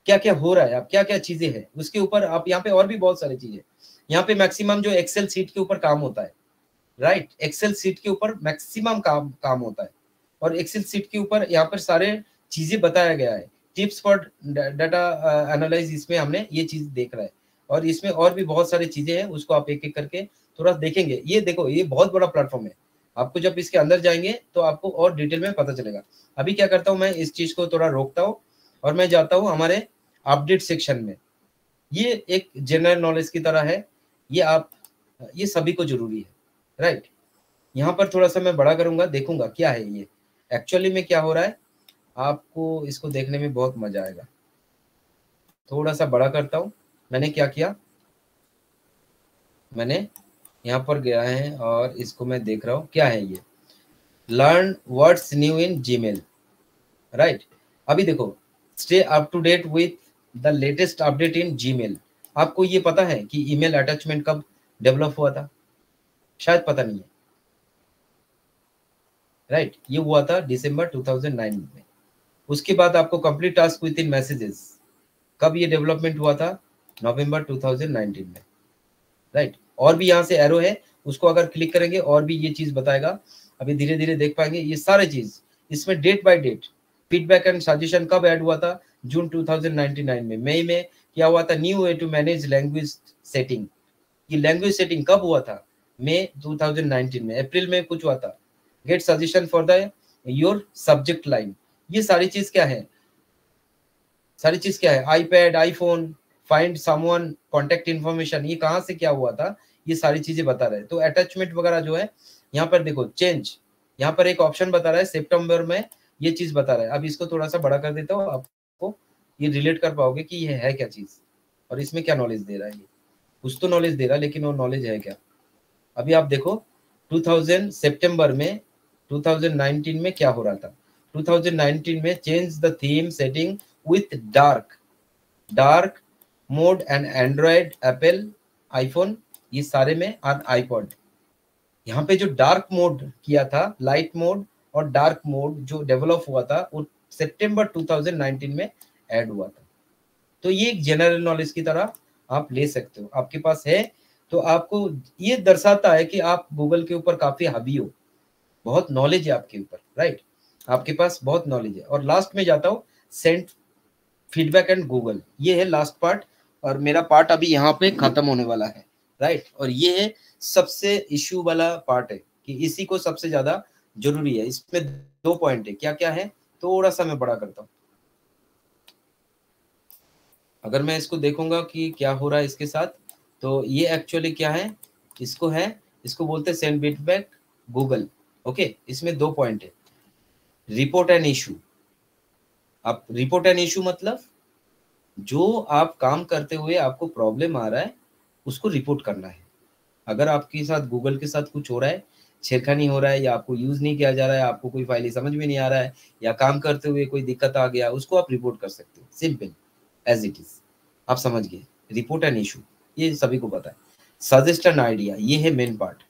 क्या क्या हो रहा है, आप क्या क्या चीजें हैं उसके ऊपर। आप यहाँ पे और भी बहुत सारी चीजें, यहाँ पे मैक्सिमम जो एक्सेल सीट के ऊपर काम होता है, राइट, एक्सेल सीट के ऊपर मैक्सिमम काम होता है, और एक्सेल सीट के ऊपर यहाँ पर सारे चीजें बताया गया है, टिप्स फॉर डाटा एनालाइज, इसमें हमने ये चीज देख रहा है, और इसमें और भी बहुत सारी चीजें हैं, उसको आप एक एक करके थोड़ा देखेंगे। ये देखो ये बहुत बड़ा प्लेटफॉर्म है, आपको जब इसके अंदर जाएंगे तो आपको और डिटेल में पता चलेगा। अभी क्या करता हूँ मैं, इस चीज को थोड़ा रोकता हूँ और मैं जाता हूँ हमारे अपडेट सेक्शन में। ये एक जनरल नॉलेज की तरह है, ये आप, ये सभी को जरूरी है, राइट। यहाँ पर थोड़ा सा मैं बड़ा करूंगा, देखूंगा क्या है ये एक्चुअली में क्या हो रहा है, आपको इसको देखने में बहुत मजा आएगा। थोड़ा सा बड़ा करता हूँ, मैंने क्या किया, मैंने यहाँ पर गया है और इसको मैं देख रहा हूँ क्या है ये, learn what's new in Gmail, right. अभी देखो stay up to date with the latest update in Gmail. आपको ये पता है कि ईमेल अटैचमेंट कब डेवलप हुआ था? शायद पता नहीं है, राइट। ये हुआ था दिसंबर 2009 में। उसके बाद आपको complete task with in messages, कब ये डेवलपमेंट हुआ था? नवंबर 2019 में, राइट। और भी यहाँ से एरो है, उसको अगर क्लिक करेंगे और भी ये चीज बताएगा, अभी धीरे धीरे देख पाएंगे ये सारे चीज, इसमें date by date feedback and suggestion कब ऐड हुआ था? जून 2099 में। मई में क्या हुआ था? New way to manage language setting, ये लैंग्वेज सेटिंग कब हुआ था? मई 2019 में। अप्रैल में कुछ हुआ था, get suggestion for the your subject line. ये सारी चीज क्या है, सारी चीज क्या है, iPad, iPhone, find someone, contact information, ये कहाँ से क्या हुआ था, ये सारी चीजें बता रहे हैं। तो अटैचमेंट वगैरह जो है यहाँ पर देखो चेंज, यहाँ पर एक ऑप्शन बता रहा है सितंबर में, ये चीज बता रहा है। अब इसको थोड़ा सा बड़ा कर देता हूँ, आपको ये रिलेट कर पाओगे कि ये है क्या चीज और इसमें क्या नॉलेज दे रहा है। ये कुछ तो नॉलेज दे रहा है, लेकिन वो नॉलेज है क्या? अभी आप देखो 2000 सितंबर में 2019 में क्या हो रहा था। 2019 में change the theme setting with dark mode and Android, Apple, iPhone, ये सारे में, और आईपॉड। यहाँ पे जो डार्क मोड किया था, लाइट मोड और डार्क मोड जो डेवलप हुआ था वो सितंबर 2019 में ऐड हुआ था। तो ये एक जनरल नॉलेज की तरह आप ले सकते हो, आपके पास है तो आपको ये दर्शाता है कि आप गूगल के ऊपर काफी हावी हो, बहुत नॉलेज है आपके ऊपर, राइट, आपके पास बहुत नॉलेज है। और लास्ट में जाता हूँ सेंड फीडबैक एंड गूगल, ये है लास्ट पार्ट, और मेरा पार्ट अभी यहाँ पे खत्म होने वाला है, राइट। और ये है सबसे इश्यू वाला पार्ट है कि इसी को सबसे ज्यादा जरूरी है। इसमें दो पॉइंट है, क्या क्या है, थोड़ा सा मैं बड़ा करता हूँ। अगर मैं इसको देखूंगा कि क्या हो रहा है इसके साथ, तो ये एक्चुअली क्या है, इसको बोलते हैं सेंड फीडबैक गूगल, ओके। इसमें दो पॉइंट है, रिपोर्ट एंड इशू। आप रिपोर्ट एंड इशू मतलब जो आप काम करते हुए आपको प्रॉब्लम आ रहा है उसको रिपोर्ट करना है। अगर आपके साथ गूगल के साथ कुछ हो रहा है, छेड़खानी हो रहा है, या आपको यूज नहीं किया जा रहा है, आपको कोई फाइल समझ में नहीं आ रहा है, या काम करते हुए कोई दिक्कत आ गया, उसको आप रिपोर्ट कर सकते हो, सिंपल एज इट इज। आप समझ गए, रिपोर्ट एंड इशू ये सभी को पता है। सजेस्ट एन आइडिया, ये है मेन पार्ट,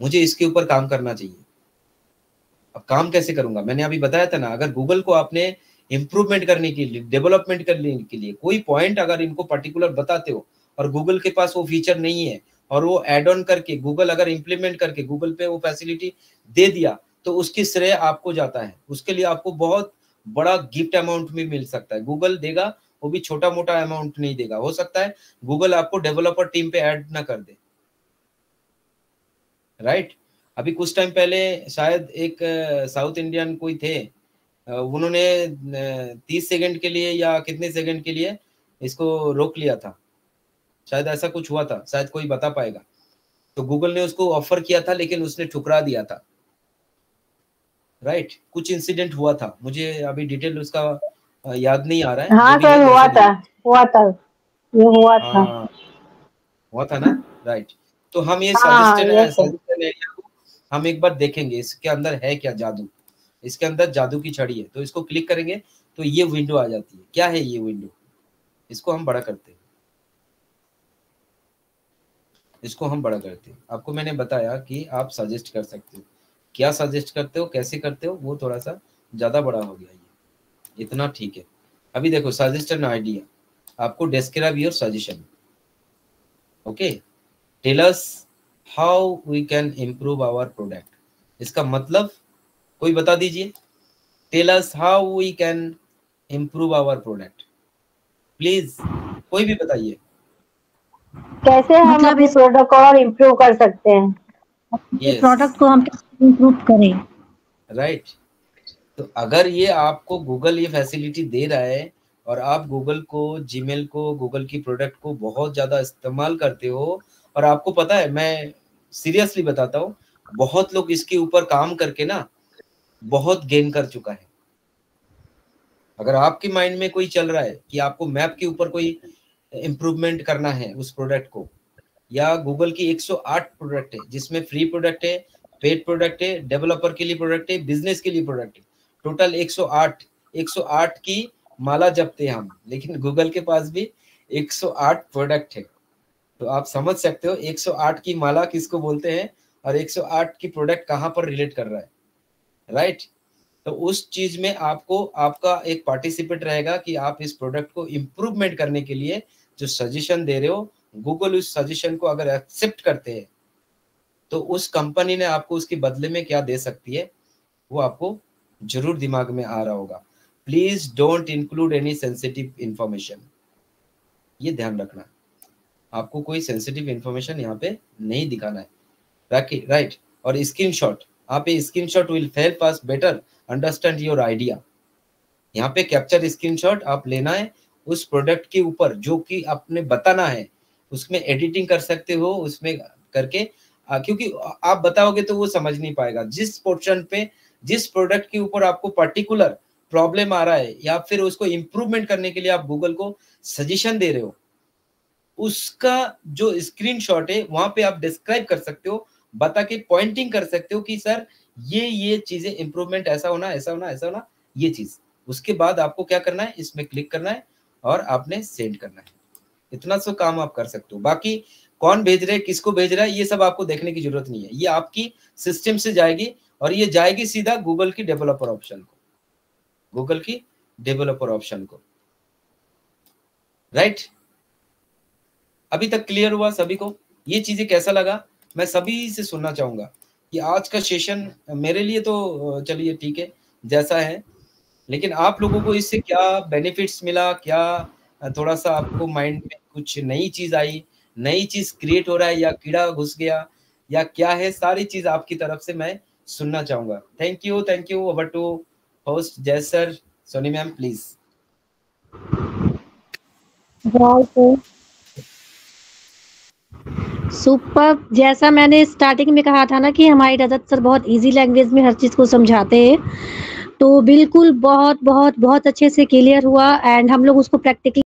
मुझे इसके ऊपर काम करना चाहिए। अब काम कैसे करूंगा, मैंने अभी बताया था ना, अगर गूगल को आपने इंप्रूवमेंट करने के लिए, डेवलपमेंट करने के लिए कोई पॉइंट अगर इनको पर्टिकुलर बताते हो और गूगल के पास वो फीचर नहीं है, और वो एड ऑन करके गूगल अगर इंप्लीमेंट करके गूगल पे वो फैसिलिटी दे दिया, तो उसकी श्रेय आपको जाता है। उसके लिए आपको बहुत बड़ा गिफ्ट अमाउंट भी मिल सकता है, गूगल देगा, वो भी छोटा मोटा अमाउंट नहीं देगा। हो सकता है गूगल आपको डेवलपर टीम पे ऐड ना कर दे, राइट। अभी कुछ टाइम पहले शायद एक साउथ इंडियन कोई थे, उन्होंने 30 सेकंड के लिए या कितने सेकंड के लिए इसको रोक लिया था, शायद ऐसा कुछ हुआ था, शायद कोई बता पाएगा। तो गूगल ने उसको ऑफर किया था लेकिन उसने ठुकरा दिया था, राइट। कुछ इंसिडेंट हुआ था, मुझे अभी डिटेल उसका याद नहीं आ रहा है। हाँ सर, हुआ था ये हुआ था। हुआ था ना, राइट। तो हम ये हाँ, सजेस्टेड एरिया को हम एक बार देखेंगे, इसके अंदर है क्या जादू, इसके अंदर जादू की छड़ी है। तो इसको क्लिक करेंगे तो ये विंडो आ जाती है। क्या है ये विंडो, इसको हम बड़ा करते हैं, इसको हम बड़ा करते हैं। आपको मैंने बताया कि आप सजेस्ट कर सकते हो, क्या सजेस्ट करते हो, कैसे करते हो, वो थोड़ा सा ज्यादा बड़ा हो गया, ये इतना ठीक है। अभी देखो सजेस्ट एन आइडिया, आपको describe your suggestion, okay, tell us how we can improve our product. इसका मतलब कोई बता दीजिए, tell us how we can improve our product, please कोई भी बताइए। कैसे हम मतलब अपने प्रोडक्ट को और इम्प्रूव कर सकते हैं, Yes. प्रोडक्ट को हम कैसे इम्प्रूव करें, राइट। तो अगर ये आपको गूगल ये फैसिलिटी दे रहा है और आप गूगल को, जीमेल को, गूगल की प्रोडक्ट को बहुत ज़्यादा इस्तेमाल करते हो, और आपको पता है, मैं सीरियसली बताता हूँ, बहुत लोग इसके ऊपर काम करके ना बहुत गेन कर चुका है। अगर आपके माइंड में कोई चल रहा है कि आपको मैप के ऊपर कोई इम्प्रूवमेंट करना है उस प्रोडक्ट को, या गूगल की 108 प्रोडक्ट है जिसमें फ्री प्रोडक्ट है, पेड प्रोडक्ट है, डेवलपर के लिए प्रोडक्ट है, बिजनेस के लिए प्रोडक्ट है, टोटल 108 की माला जपते हैं हम, लेकिन गूगल के पास भी 108 प्रोडक्ट है। तो आप समझ सकते हो 108 की माला किसको बोलते हैं और 108 की प्रोडक्ट कहाँ पर रिलेट कर रहा है, राइट। तो उस चीज में आपको आपका एक पार्टिसिपेट रहेगा कि आप इस प्रोडक्ट को इम्प्रूवमेंट करने के लिए जो सजेशन दे रहे हो, गूगल उस सजेशन को अगर एक्सेप्ट करते हैं तो उस कंपनी ने आपको उसके बदले में क्या दे सकती है वो आपको जरूर दिमाग में आ रहा होगा। Please don't include any sensitive information, ये ध्यान रखना, आपको कोई सेंसिटिव इंफॉर्मेशन यहाँ पे नहीं दिखाना है, राइट। और स्क्रीनशॉट, आप ये screenshot will help us better understand your idea. यहाँ पे कैप्चर स्क्रीनशॉट आप लेना है उस प्रोडक्ट के ऊपर जो कि आपने बताना है, उसमें एडिटिंग कर सकते हो उसमें करके, क्योंकि आप बताओगे तो वो समझ नहीं पाएगा। जिस पोर्शन पे, जिस प्रोडक्ट के ऊपर आपको पर्टिकुलर प्रॉब्लम आ रहा है या फिर उसको इम्प्रूवमेंट करने के लिए आप गूगल को सजेशन दे रहे हो, उसका जो स्क्रीनशॉट है वहां पे आप डिस्क्राइब कर सकते हो, बता के पॉइंटिंग कर सकते हो कि सर ये चीजें इंप्रूवमेंट ऐसा होना, ऐसा होना, ऐसा होना, ये चीज। उसके बाद आपको क्या करना है, इसमें क्लिक करना है और आपने सेंड करना है। इतना सा काम आप कर सकते हो। बाकी कौन भेज रहा है, किसको भेज रहा है, ये सब आपको देखने की जरूरत नहीं है। ये आपकी सिस्टम से जाएगी और ये जाएगी सीधा गूगल की डेवलपर ऑप्शन को, गूगल की डेवलपर ऑप्शन को, राइट। अभी तक क्लियर हुआ सभी को? ये चीजें कैसा लगा मैं सभी से सुनना चाहूंगा कि आज का सेशन मेरे लिए तो चलिए ठीक है जैसा है, लेकिन आप लोगों को इससे क्या बेनिफिट्स मिला, क्या थोड़ा सा आपको माइंड में कुछ नई चीज आई, नई चीज क्रिएट हो रहा है या कीड़ा घुस गया या क्या है, सारी चीज आपकी तरफ से मैं सुनना चाहूंगा। Thank you over to host Jay sir, Soni ma'am please. Super. जैसा मैंने स्टार्टिंग में कहा था ना कि हमारे रजत सर बहुत इजी लैंग्वेज में हर चीज को समझाते हैं, तो बिल्कुल बहुत बहुत बहुत अच्छे से क्लियर हुआ एंड हम लोग उसको प्रैक्टिकली